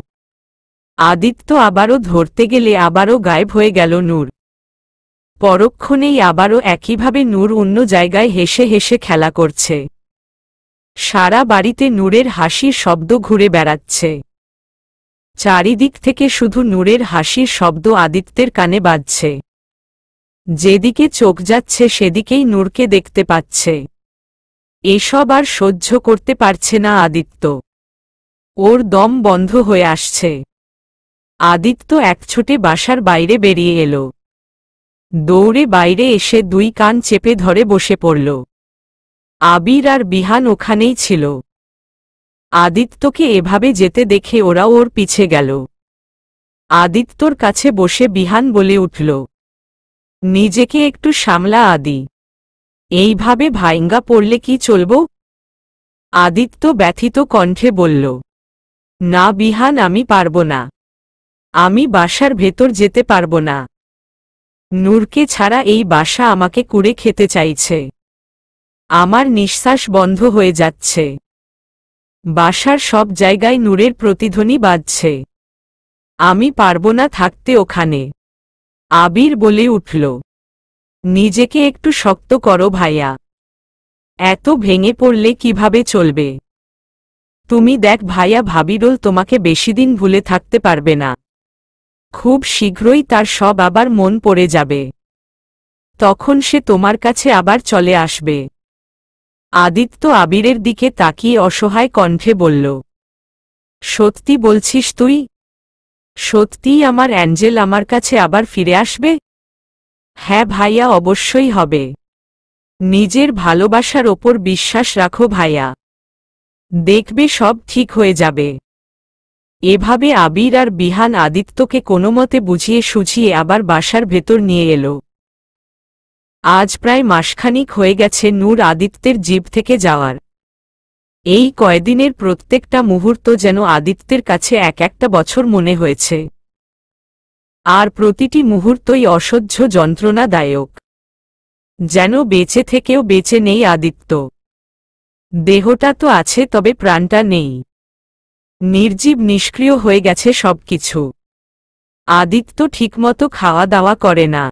আদিত্য আবারও ধরতে গেলে আবারও গায়েব হয়ে গেল নূর। পরক্ষণেই আবারও একইভাবে নূর অন্য জায়গায় হেসে হেসে খেলা করছে। সারা বাড়িতে নূরের হাসির শব্দ ঘুরে বেড়াচ্ছে। চারিদিক থেকে শুধু নূরের হাসির শব্দ আদিত্যের কানে বাজছে। যেদিকে চোখ যাচ্ছে সেদিকেই নূরকে দেখতে পাচ্ছে। এসব আর সহ্য করতে পারছে না আদিত্য। ওর দম বন্ধ হয়ে আসছে। আদিত্য একছোটে বাসার বাইরে বেরিয়ে এলো। দৌড়ে বাইরে এসে 2 কান চেপে ধরে বসে পড়ল। আবির আর বিহান ওখানেই ছিল। আদিত্যকে এভাবে যেতে দেখে ওরাও ওর পিছে গেল। আদিত্যর কাছে বসে বিহান বলে উঠল, নিজেকে একটু সামলা আদি, এইভাবে ভাইঙ্গা পড়লে কি চলব? আদিত্য ব্যথিত কণ্ঠে বলল, না বিহান, আমি পারব না। আমি বাসার ভেতর যেতে পারবো না। নূরকে ছাড়া এই বাসা আমাকে কুড়ে খেতে চাইছে। আমার নিঃশ্বাস বন্ধ হয়ে যাচ্ছে। বাসার সব জায়গায় নূরের প্রতিধ্বনি বাজছে। আমি পারবো না থাকতে ওখানে। আবির বলে উঠল, নিজেকে একটু শক্ত করো ভাইয়া। এত ভেঙে পড়লে কিভাবে চলবে? তুমি দেখ ভাইয়া, ভাবিরুল তোমাকে বেশিদিন ভুলে থাকতে পারবে না। খুব শীঘ্রই তার সব আবার মন পড়ে যাবে। তখন সে তোমার কাছে আবার চলে আসবে। আদিত্য আবিরের দিকে তাকিয়ে অসহায় কণ্ঠে বলল, সত্যি বলছিস তুই? সত্যিই আমার অ্যাঞ্জেল আমার কাছে আবার ফিরে আসবে? হ্যাঁ ভাইয়া, অবশ্যই হবে। নিজের ভালোবাসার ওপর বিশ্বাস রাখো ভাইয়া। দেখবে সব ঠিক হয়ে যাবে। এভাবে আবির আর বিহান আদিত্যকে কোনোমতে বুঝিয়ে সুঝিয়ে আবার বাসার ভেতর নিয়ে এলো। আজ প্রায় মাসখানিক হয়ে গেছে নূর আদিত্যের জিভ থেকে যাওয়ার। এই কয়দিনের প্রত্যেকটা মুহূর্ত যেন আদিত্যের কাছে এক একটা বছর মনে হয়েছে। আর প্রতিটি মুহূর্তই অসহ্য যন্ত্রণাদায়ক। যেন বেঁচে থেকেও বেঁচে নেই আদিত্য। দেহটা তো আছে, তবে প্রাণটা নেই। নির্জীব নিষ্ক্রিয় হয়ে গেছে সবকিছু। আদিত্য ঠিকমতো খাওয়া দাওয়া করে না,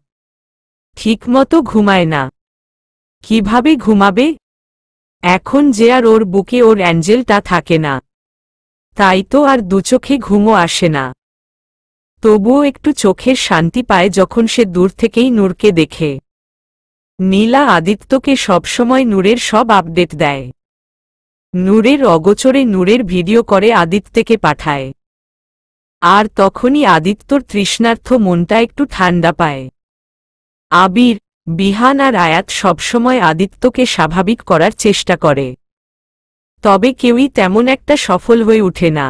ঠিকমতো ঘুমায় না। কিভাবে ঘুমাবে? এখন যে আর ওর বুকে ওর অ্যাঞ্জেলটা থাকে না, তাই তো আর দুচোখে ঘুমও আসে না। তবুও একটু চোখের শান্তি পায় যখন সে দূর থেকেই নূরকে দেখে। নীলা আদিত্যকে সবসময় নূরের সব আপডেট দেয়। নূরের অগোচরে নূরের ভিডিও করে আদিত্যকে পাঠায়। আর তখনই আদিত্যর তৃষ্ণার্থ মনটা একটু ঠান্ডা পায়। আবির, বিহান আর আয়াত সবসময় আদিত্যকে স্বাভাবিক করার চেষ্টা করে, তবে কেউই তেমন একটা সফল হয়ে ওঠে না।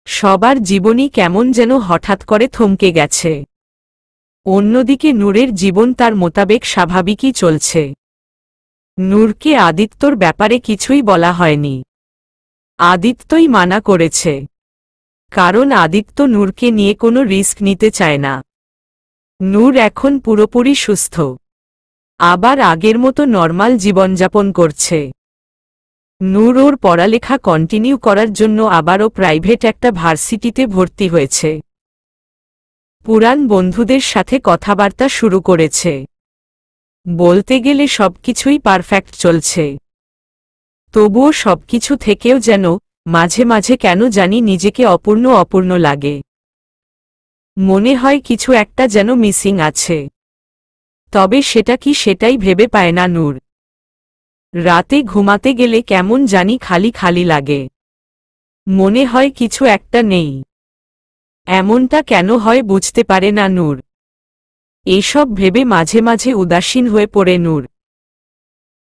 সবার জীবনই কেমন যেন হঠাৎ করে থমকে গেছে। অন্যদিকে নূরের জীবন তার মোতাবেক স্বাভাবিকই চলছে। নূরকে আদিত্যর ব্যাপারে কিছুই বলা হয়নি। আদিত্যই মানা করেছে, কারণ আদিত্য নূরকে নিয়ে কোনো রিস্ক নিতে চায় না। নূর এখন পুরোপুরি সুস্থ, আবার আগের মতো নর্মাল জীবনযাপন করছে। নূর ওর পড়ালেখা কন্টিনিউ করার জন্য আবারও প্রাইভেট একটা ভার্সিটিতে ভর্তি হয়েছে। পুরান বন্ধুদের সাথে কথাবার্তা শুরু করেছে। বলতে গেলে সবকিছুই পারফেক্ট চলছে। তবুও সবকিছু থেকেও যেন মাঝে মাঝে কেন জানি নিজেকে অপূর্ণ অপূর্ণ লাগে। মনে হয় কিছু একটা যেন মিসিং আছে। তবে সেটা কি, সেটাই ভেবে পায় না নূর। রাতে ঘুমাতে গেলে কেমন জানি খালি খালি লাগে। মনে হয় কিছু একটা নেই। এমনটা কেন হয় বুঝতে পারে না নূর। এসব ভেবে মাঝে মাঝে উদাসীন হয়ে পড়ে নূর।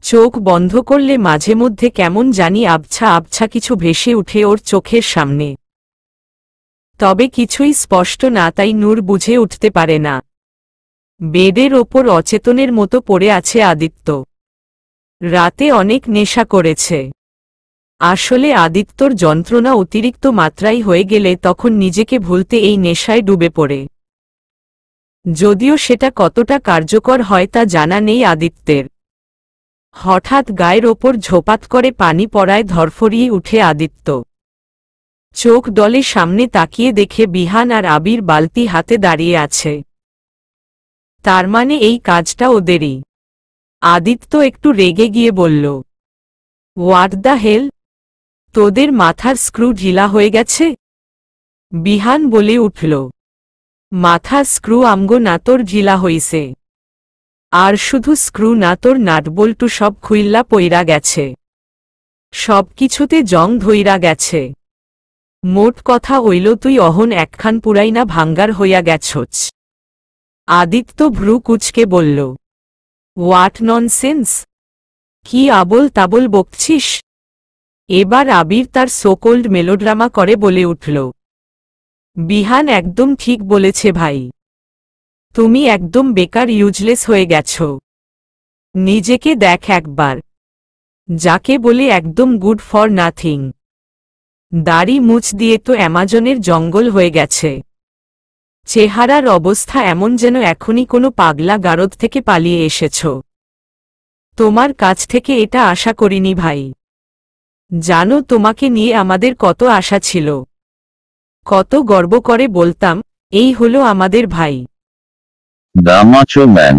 চোখ বন্ধ করলে মাঝে মধ্যে কেমন জানি আবছা আবছা কিছু ভেসে উঠে ওর চোখের সামনে। তবে কিছুই স্পষ্ট না, তাই নূর বুঝে উঠতে পারে না। বেডের ওপর অচেতনের মতো পড়ে আছে আদিত্য। রাতে অনেক নেশা করেছে। আসলে আদিত্যর যন্ত্রণা অতিরিক্ত মাত্রায় হয়ে গেলে তখন নিজেকে ভুলতে এই নেশায় ডুবে পড়ে। যদিও সেটা কতটা কার্যকর হয় তা জানা নেই আদিত্যের। হঠাৎ গায়ের ওপর ঝোপাত করে পানি পড়ায় ধরফরিয়ে উঠে আদিত্য। চোখ ডলে সামনে তাকিয়ে দেখে বিহান আর আবির বালতি হাতে দাঁড়িয়ে আছে। তার মানে এই কাজটা ওদেরই। আদিত্য একটু রেগে গিয়ে বলল, হোয়াট দ্য হেল? তোদের মাথার স্ক্রু ঢিলা হয়ে গেছে? বিহান বলে উঠল, মাথার স্ক্রু আমগো না তোর ঢিলা হইছে। আর শুধু স্ক্রু না, তোর নাটবল্টু সব খুইল্লা পইরা গেছে। সব কিছুতে জং ধইরা গেছে। মোট কথা হইল তুই অহন একখান পুরাইনা ভাঙ্গার হইয়া গেছছ। আদিত্য ভ্রু কুচকে বলল, হোয়াট ননসেন্স? কি আবোল তাবোল বকছিস? এবার আবির তার সোকোল্ড মেলোড্রামা করে বলে উঠল, বিহান একদম ঠিক বলেছে ভাই। তুমি একদম বেকার, ইউজলেস হয়ে গেছ। নিজেকে দেখ একবার। যাকে বলে একদম গুড ফর নাথিং। দাড়ি মুছ দিয়ে তো অ্যামাজনের জঙ্গল হয়ে গেছে। চেহারার অবস্থা এমন যেন এখনই কোনো পাগলা গারদ থেকে পালিয়ে এসেছ। তোমার কাছ থেকে এটা আশা করিনি ভাই। জানো তোমাকে নিয়ে আমাদের কত আশা ছিল, কত গর্ব করে বলতাম এই হলো আমাদের ভাই। The macho man,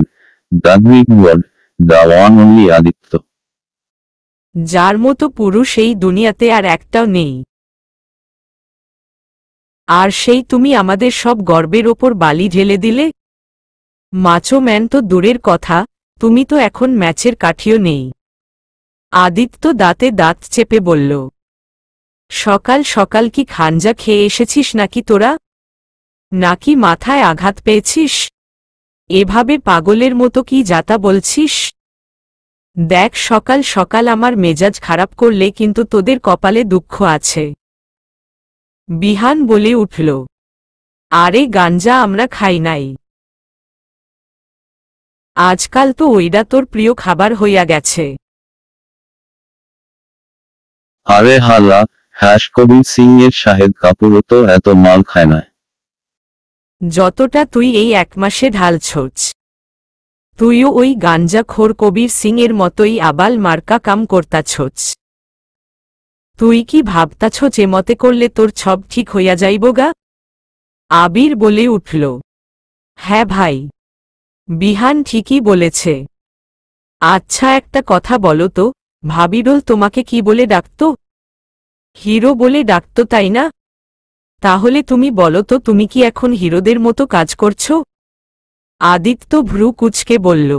the Greek god, the one only Aditya. যার মতো পুরুষ এই দুনিয়াতে আর একটাও নেই। আর সেই তুমি আমাদের সব গর্বের ওপর বালি ঢেলে দিলে। মাচো ম্যান তো দূরের কথা, তুমি তো এখন ম্যাচের কাঠিও নেই। আদিত্য দাঁতে দাঁত চেপে বলল, সকাল সকাল কি খাঞ্জা খেয়ে এসেছিস নাকি তোরা? নাকি মাথায় আঘাত পেয়েছিস? এভাবে পাগলের মতো কি যাতা বলছিস? দেখ, সকাল সকাল আমার মেজাজ খারাপ করলে কিন্তু তোদের কপালে দুঃখ আছে। বিহান বলে উঠল, আরে গাঞ্জা আমরা খাই নাই। আজকাল তো ওইটা তোর প্রিয় খাবার হইয়া গেছে। আরে হালা, কবির সিং এর শাহেদ কাপুরও তো এত মাল খায় না। যতটা তুই এই 1 মাসে ঢালছোছ, তুইও ওই গাঞ্জাখোর কবির সিং এর মতোই আবাল মার্কা কাম করতাছোছ। তুই কি ভাবতাছ যে মতে করলে তোর সব ঠিক হইয়া যাইব গা? আবির বলে উঠল, হ্যাঁ ভাই, বিহান ঠিকই বলেছে। আচ্ছা একটা কথা বলো তো, ভাবিরোল তোমাকে কি বলে ডাকত? হিরো বলে ডাকত তাই না? তাহলে তুমি বলো তো, তুমি কি এখন হিরোদের মতো কাজ করছো? আদিত্য ভ্রু কুঁচকে বলল,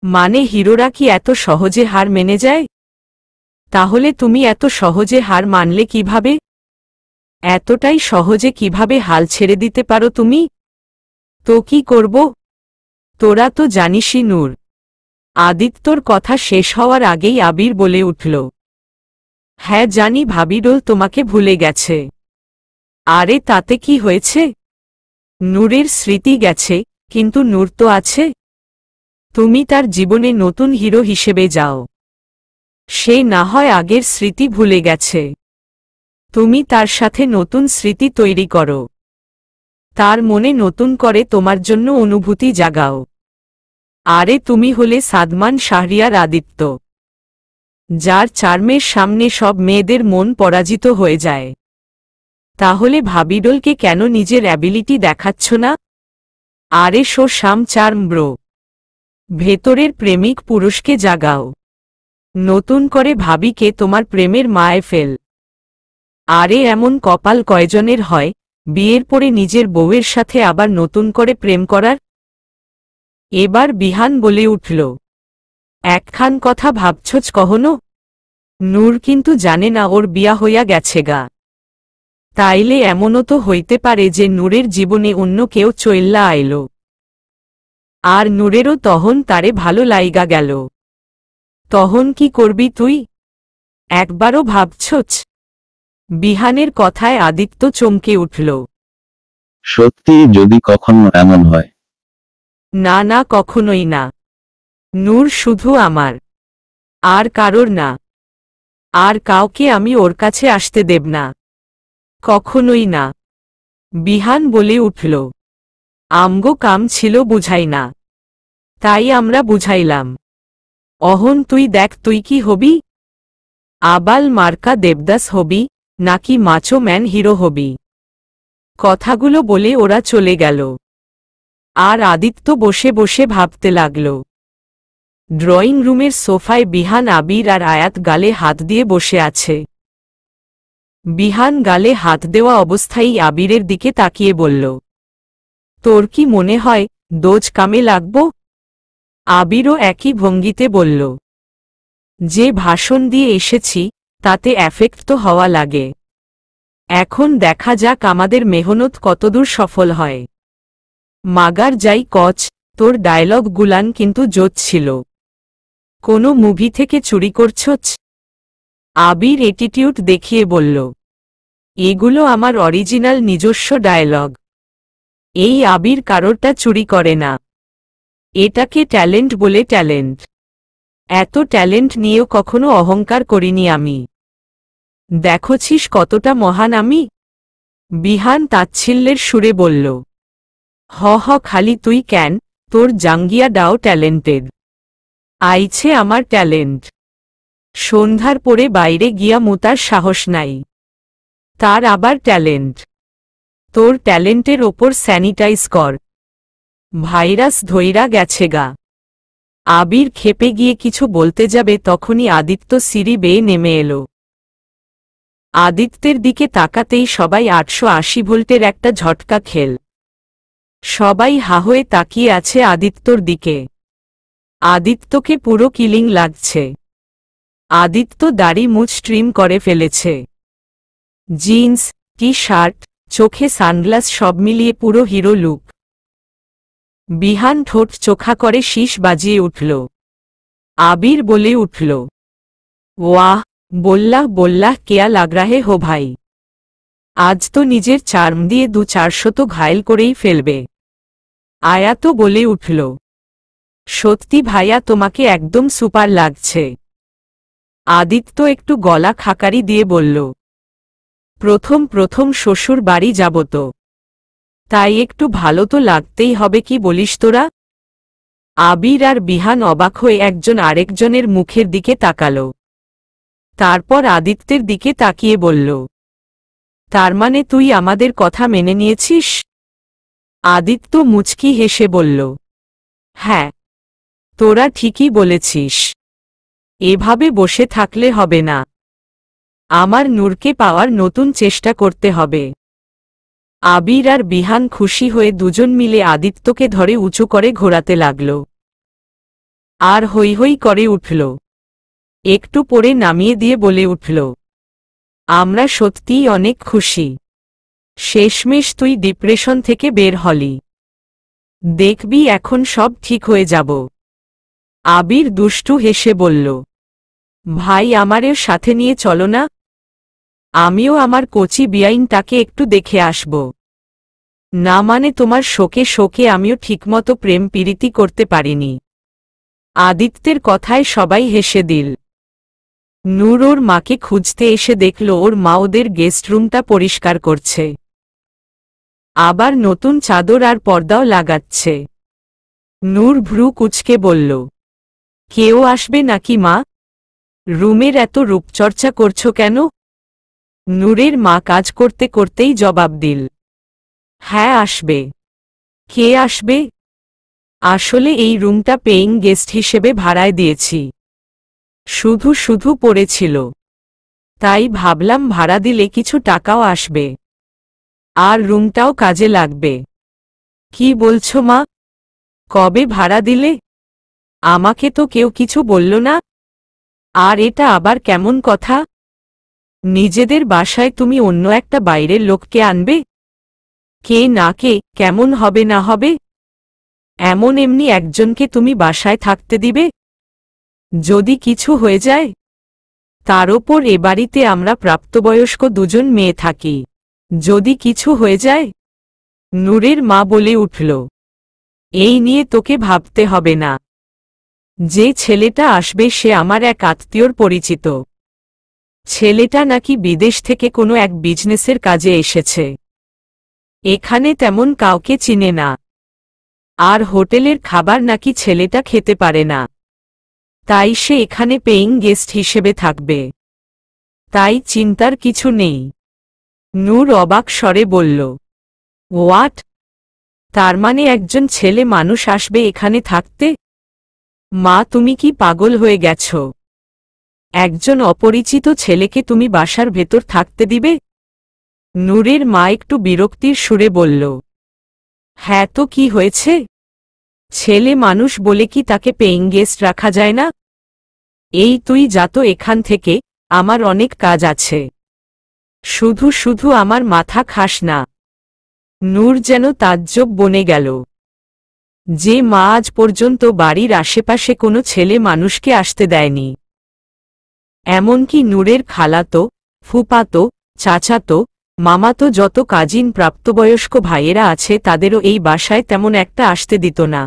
মানে হিরোরা কি এত সহজে হার মেনে যায়? তাহলে তুমি এত সহজে হার মানলে কিভাবে? এতটাই সহজে কিভাবে হাল ছেড়ে দিতে পারো তুমি? তো কি করব? তোরা তো জানিসই নূর। আদিত্যর কথা শেষ হওয়ার আগেই আবির বলে উঠল, হ্যাঁ জানি ভাবিরোল তোমাকে ভুলে গেছে। আরে তাতে কি হয়েছে? নূরের স্মৃতি গেছে, কিন্তু নূর তো আছে। তুমি তার জীবনে নতুন হিরো হিসেবে যাও। সে না হয় আগের স্মৃতি ভুলে গেছে, তুমি তার সাথে নতুন স্মৃতি তৈরি করো। তার মনে নতুন করে তোমার জন্য অনুভূতি জাগাও। আরে তুমি হলে সাদমান শাহরিয়ার আদিত্য, যার চার্মের সামনে সব মেয়েদের মন পরাজিত হয়ে যায়। তাহলে ভাবিডোলকে কেন নিজের অ্যাবিলিটি দেখাচ্ছ না? আরে শো সাম চার্ম ব্রো, ভেতরের প্রেমিক পুরুষকে জাগাও। নতুন করে ভাবিকে তোমার প্রেমের মায়ে ফেল। আরে এমন কপাল কয়জনের হয় বিয়ের পরে নিজের বউয়ের সাথে আবার নতুন করে প্রেম করার? এবার বিহান বলে উঠল, একখান কথা ভাবছছ কখনো? নূর কিন্তু জানে না ওর বিয়া হইয়া গেছে গা। তাইলে এমনও তো হইতে পারে যে নূরের জীবনে অন্য কেউ চইল্লা আইল, আর নূরেরও তখন তারে ভালো লাইগা গেল। তখন কি করবি তুই? একবারও ভাবছছ? বিহানের কথায় আদিত্য চমকে উঠল। সত্যি যদি কখনো এমন হয়? না না, কখনোই না। নূর শুধু আমার, আর কারোর না। আর কাউকে আমি ওর কাছে আসতে দেব না, কখনোই না। বিহান বলে উঠল, আমগো কাম ছিল বুঝাই না, তাই আমরা বুঝাইলাম। অহন তুই দেখ তুই কি হবি? আবাল মার্কা দেবদাস হবি, নাকি মাচো ম্যান হিরো হবি? কথাগুলো বলে ওরা চলে গেল, আর আদিত্য বসে বসে ভাবতে লাগল। ড্রয়িং রুমের সোফায় বিহান, আবির আর আয়াত গালে হাত দিয়ে বসে আছে। বিহান গালে হাত দেওয়া অবস্থায় আবিরের দিকে তাকিয়ে বলল, তোর কি মনে হয় দোজ কামে লাগব? আবিরও একই ভঙ্গিতে বলল, যে ভাষণ দিয়ে এসেছি তাতে এফেক্ট তো হওয়া লাগে। এখন দেখা যাক আমাদের মেহনত কতদূর সফল হয়। মাগার যাই কচ, তোর ডায়লগ গুলান কিন্তু জোচ ছিল। কোনো মুভি থেকে চুরি করছছ? আবির এটিটিউড দেখিয়ে বলল, এগুলো আমার অরিজিনাল নিজস্ব ডায়লগ। এই আবির কারোরটা চুরি করে না। এটাকে ট্যালেন্ট বলে। ট্যালেন্ট, এত ট্যালেন্ট নিয়েও কখনো অহংকার করিনি আমি। দেখছিস কতটা মহান আমি। বিহান তাচ্ছিল্যের সুরে বলল, হ হ খালি তুই কেন, তোর জাঙ্গিয়া ডাও ট্যালেন্টেড। আইছে আমার ট্যালেন্ট। সন্ধ্যার পরে বাইরে গিয়া মুতার সাহস নাই। তার আবার ট্যালেন্ট। তোর ট্যালেন্টের ওপর স্যানিটাইজ কর। ভাইরাস ধইরা গেছে গা। আবির ক্ষেপে গিয়ে কিছু বলতে যাবে তখনই আদিত্য সিঁড়ি বেয়ে নেমে এলো। আদিত্যের দিকে তাকাতেই সবাই 880 ভোল্টের একটা ঝটকা খেল। সবাই হা হয়ে তাকিয়ে আছে আদিত্যর দিকে। আদিত্যকে পুরো কিলিং লাগছে। আদিত্য দাড়ি মুছ ট্রিম করে ফেলেছে। জিন্স, টি শার্ট, চোখে সানগ্লাস সব মিলিয়ে পুরো হিরো লুক। বিহান ঠোঁট চোখা করে শীষ বাজিয়ে উঠল। আবির বলে উঠল, ওয়াহ, বল্লাহ বল্লাহ কেয়া লাগ রাহে হো ভাই। আজ তো নিজের চার্ম দিয়ে 200-400 তো ঘায়েল করেই ফেলবে। আয়া তো বলে উঠল, সত্যি ভাইয়া তোমাকে একদম সুপার লাগছে। আদিত্য একটু গলা খাকারি দিয়ে বলল, প্রথম প্রথম শ্বশুর বাড়ি যাব তো, তাই একটু ভালো তো লাগতেই হবে, কি বলিস তোরা? আবির আর বিহান অবাক হয়ে একজন আরেকজনের মুখের দিকে তাকাল। তারপর আদিত্যের দিকে তাকিয়ে বলল, তার মানে তুই আমাদের কথা মেনে নিয়েছিস? আদিত্য মুচকি হেসে বলল, হ্যাঁ, তোরা ঠিকই বলেছিস। এভাবে বসে থাকলে হবে না। আমার নূরকে পাওয়ার নতুন চেষ্টা করতে হবে। আবির আর বিহান খুশি হয়ে দুজন মিলে আদিত্যকে ধরে উঁচু করে ঘোরাতে লাগল। আর হৈ হৈ করে উঠল। একটু পরে নামিয়ে দিয়ে বলে উঠল, আমরা সত্যিই অনেক খুশি। শেষমেশ তুই ডিপ্রেশন থেকে বের হলি। দেখবি এখন সব ঠিক হয়ে যাব। আবির দুষ্টু হেসে বলল, ভাই আমারের সাথে নিয়ে চলো না। আমিও আমার কচি বিয়াইনটাকে একটু দেখে আসব। না মানে তোমার শোকে শোকে আমিও ঠিকমতো প্রেম পীড়িতি করতে পারিনি। আদিত্যের কথায় সবাই হেসে দিল। নূর ওর মাকে খুঁজতে এসে দেখল ওর মা ওদের গেস্ট রুমটা পরিষ্কার করছে। আবার নতুন চাদর আর পর্দাও লাগাচ্ছে। নূর ভ্রু কুঁচকে বলল, কেউ আসবে নাকি মা? রুমের এত রূপচর্চা করছো কেন? নূরের মা কাজ করতে করতেই জবাব দিল, হ্যাঁ আসবে। কে আসবে? আসলে এই রুমটা পেইং গেস্ট হিসেবে ভাড়ায় দিয়েছি। শুধু শুধু পড়েছিল, তাই ভাবলাম ভাড়া দিলে কিছু টাকাও আসবে, আর রুমটাও কাজে লাগবে। কি বলছো মা? কবে ভাড়া দিলে? আমাকে তো কেউ কিছু বলল না। আর এটা আবার কেমন কথা? নিজেদের বাসায় তুমি অন্য একটা বাইরের লোককে আনবে? কে না কে, কেমন হবে না হবে? এমন এমনি একজনকে তুমি বাসায় থাকতে দিবে? যদি কিছু হয়ে যায়? তার ওপর এ বাড়িতে আমরা প্রাপ্তবয়স্ক দুজন মেয়ে থাকি। যদি কিছু হয়ে যায়? নূরের মা বলে উঠল, এই নিয়ে তোকে ভাবতে হবে না। যে ছেলেটা আসবে সে আমার এক আত্মীয়র পরিচিত। ছেলেটা নাকি বিদেশ থেকে কোনো এক বিজনেসের কাজে এসেছে। এখানে তেমন কাউকে চিনে না। আর হোটেলের খাবার নাকি ছেলেটা খেতে পারে না। তাই সে এখানে পেইং গেস্ট হিসেবে থাকবে। তাই চিন্তার কিছু নেই। নূর অবাক স্বরে বলল, হোয়াট? তার মানে একজন ছেলে মানুষ আসবে এখানে থাকতে? মা তুমি কি পাগল হয়ে গেছ? একজন অপরিচিত ছেলেকে তুমি বাসার ভেতর থাকতে দিবে? নূরের মা একটু বিরক্তির সুরে বলল, হ্যাঁ তো কি হয়েছে? ছেলে মানুষ বলে কি তাকে পেইং গেস্ট রাখা যায় না? এই তুই যা তো এখান থেকে, আমার অনেক কাজ আছে। শুধু শুধু আমার মাথা খাস না। নূর যেন তাজ্জব বনে গেল। যে মা আজ পর্যন্ত বাড়ির আশেপাশে কোনো ছেলে মানুষকে আসতে দেয়নি। এমনকি নূরের খালাতো, ফুপাতো, চাচাতো, মামাতো যত কাজিন প্রাপ্তবয়স্ক ভাইয়েরা আছে তাদেরও এই বাসায় তেমন একটা আসতে দিত না।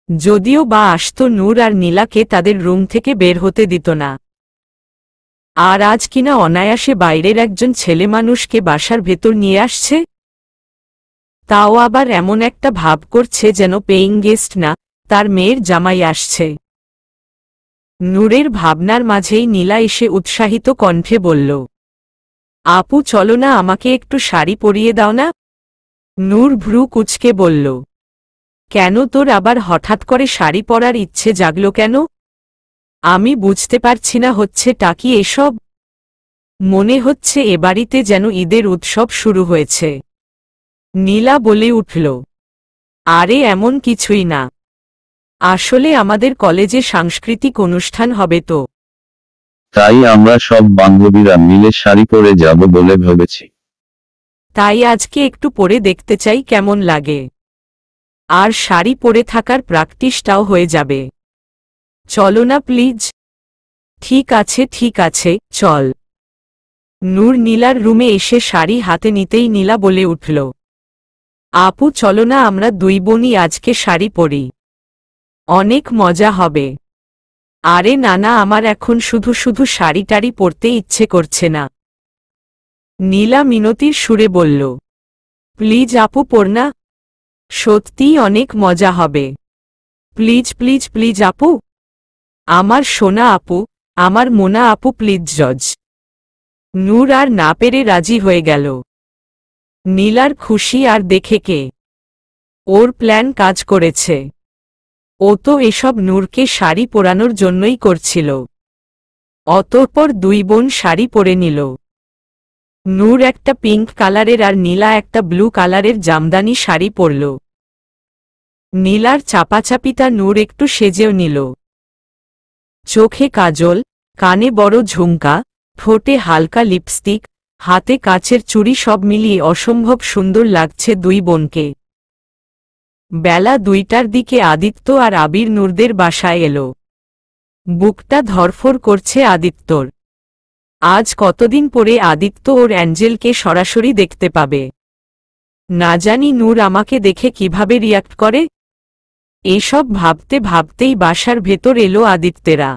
যদিও বা আসত নূর আর নীলাকে তাদের রুম থেকে বের হতে দিত না। আর আজ কিনা অনায়াসে বাইরের একজন ছেলে মানুষকে বাসার ভেতর নিয়ে আসছে, তাও আবার এমন একটা ভাব করছে যেন পেইং গেস্ট না, তার মেয়ের জামাই আসছে। নূরের ভাবনার মাঝেই নীলা এসে উৎসাহিত কণ্ঠে বলল, আপু চলো না, আমাকে একটু শাড়ি পরিয়ে দাও না। নূর ভ্রু কুঁচকে বলল, কেন, তোর আবার হঠাৎ করে শাড়ি পরার ইচ্ছে জাগলো কেন? আমি বুঝতে পারছি না, হচ্ছেটা কি এসব? মনে হচ্ছে এ বাড়িতে যেন ঈদের উৎসব শুরু হয়েছে। নীলা বলে উঠল, আরে এমন কিছুই না, আসলে আমাদের কলেজে সাংস্কৃতিক অনুষ্ঠান হবে তো, তাই আমরা সব বান্ধবীরা মিলে শাড়ি পরে যাব বলে ভেবেছি। তাই আজকে একটু পরে দেখতে চাই কেমন লাগে, আর শাড়ি পরে থাকার প্র্যাকটিসটাও হয়ে যাবে। চলো না প্লিজ। ঠিক আছে চল। নূর নীলার রুমে এসে শাড়ি হাতে নিতেই নীলা বলে উঠল, আপু চলো না, আমরা দুই বোনই আজকে শাড়ি পরি, অনেক মজা হবে। আরে না না, আমার এখন শুধু শুধু শাড়ি টাড়ি পরতে ইচ্ছে করছে না। নীলা মিনতির সুরে বলল, প্লিজ আপু পড়না, সত্যিই অনেক মজা হবে। প্লিজ প্লিজ প্লিজ আপু, আমার সোনা আপু, আমার মোনা আপু প্লিজ জজ। নূর আর না পেরে রাজি হয়ে গেল। নীলার খুশি আর দেখে কে, ওর প্ল্যান কাজ করেছে। ও তো এসব নূরকে শাড়ি পরানোর জন্যই করছিল। অতঃপর দুই বোন শাড়ি পরে নিল। নূর একটা পিঙ্ক কালারের আর নীলা একটা ব্লু কালারের জামদানি শাড়ি পরল। নীলার চাপাচাপিতা নূর একটু সেজেও নিল। চোখে কাজল, কানে বড় ঝুমকা, ঠোঁটে হালকা লিপস্টিক, হাতে কাচের চুড়ি, সব মিলিয়ে অসম্ভব সুন্দর লাগছে দুই বোনকে। বেলা 2টার দিকে আদিত্য আর আবির নূরদের বাসায় এলো। বুকটা ধরফর করছে আদিত্যর। আজ কতদিন পরে আদিত্য ওর অ্যাঞ্জেলকে সরাসরি দেখতে পাবে। না জানি নূর আমাকে দেখে কিভাবে রিয়াক্ট করে। এসব ভাবতে ভাবতেই বাসার ভেতর এলো আদিত্যেরা।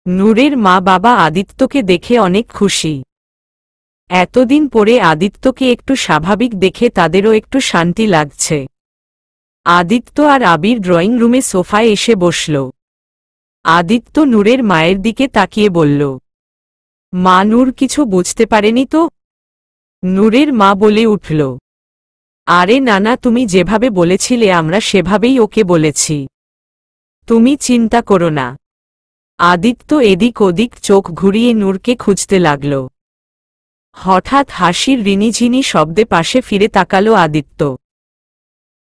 নূরের মা বাবা আদিত্যকে দেখে অনেক খুশি। এতদিন পরে আদিত্যকে একটু স্বাভাবিক দেখে তাদেরও একটু শান্তি লাগছে। আদিত্য আর আবির ড্রয়িং রুমে সোফায় এসে বসল। আদিত্য নূরের মায়ের দিকে তাকিয়ে বলল, মা, নূর কিছু বুঝতে পারেনি তো? নূরের মা বলে উঠল, আরে নানা, তুমি যেভাবে বলেছিলে আমরা সেভাবেই ওকে বলেছি, তুমি চিন্তা করো না। আদিত্য এদিক ওদিক চোখ ঘুরিয়ে নূরকে খুঁজতে লাগল। হঠাৎ হাসির রিনিঝিনি শব্দে পাশে ফিরে তাকালো আদিত্য।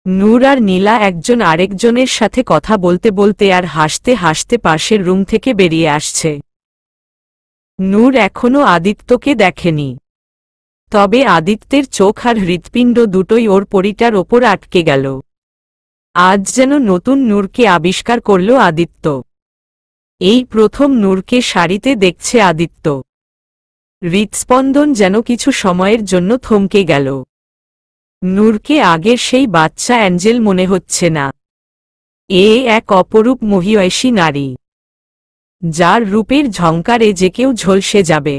নূর আর নীলা একজন আরেকজনের সাথে কথা বলতে বলতে আর হাসতে হাসতে পাশের রুম থেকে বেরিয়ে আসছে। নূর এখনো আদিত্যকে দেখেনি, তবে আদিত্যের চোখ আর হৃৎপিণ্ড দুটোই ওর পরিটার ওপর আটকে গেল। আজ যেন নতুন নূরকে আবিষ্কার করল আদিত্য। এই প্রথম নূরকে শাড়িতে দেখছে আদিত্য। হৃৎস্পন্দন যেন কিছু সময়ের জন্য থমকে গেল। নূরকে আগের সেই বাচ্চা অ্যাঞ্জেল মনে হচ্ছে না। এ এক অপরূপ মহিয়সী নারী, যার রূপের ঝংকারে যে কেউ ঝলসে যাবে।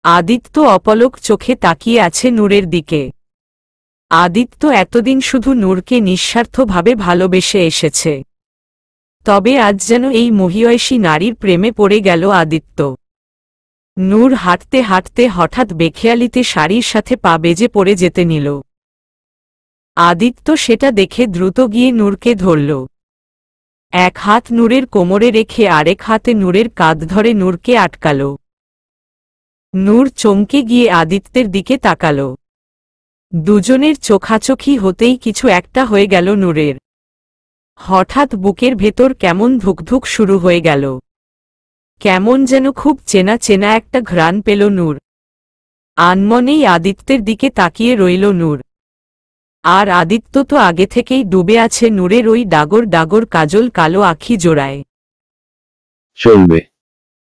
আদিত্য অপলক চোখে তাকিয়ে আছে নূরের দিকে। আদিত্য এতদিন শুধু নূরকে নিঃস্বার্থভাবে ভালোবেসে এসেছে, তবে আজ যেন এই মহিয়সী নারীর প্রেমে পড়ে গেল আদিত্য। নূর হাঁটতে হাঁটতে হঠাৎ বেখেয়ালিতে শাড়ির সাথে পা বেজে পড়ে যেতে নিল। আদিত্য সেটা দেখে দ্রুত গিয়ে নূরকে ধরল। এক হাত নূরের কোমরে রেখে আরেক হাতে নূরের কাঁধ ধরে নূরকে আটকাল। নূর চমকে গিয়ে আদিত্যের দিকে তাকাল। দুজনের চোখাচোখি হতেই কিছু একটা হয়ে গেল নূরের। হঠাৎ বুকের ভেতর কেমন ধুকধুক শুরু হয়ে গেল। কেমন যেন খুব চেনা চেনা একটা ঘ্রাণ পেল নূর। আনমনেই আদিত্যের দিকে তাকিয়ে রইল নূর। আর আদিত্য তো আগে থেকেই ডুবে আছে নূরের ওই ডাগর ডাগর কাজল কালো আঁখি জোড়ায়। চলবে।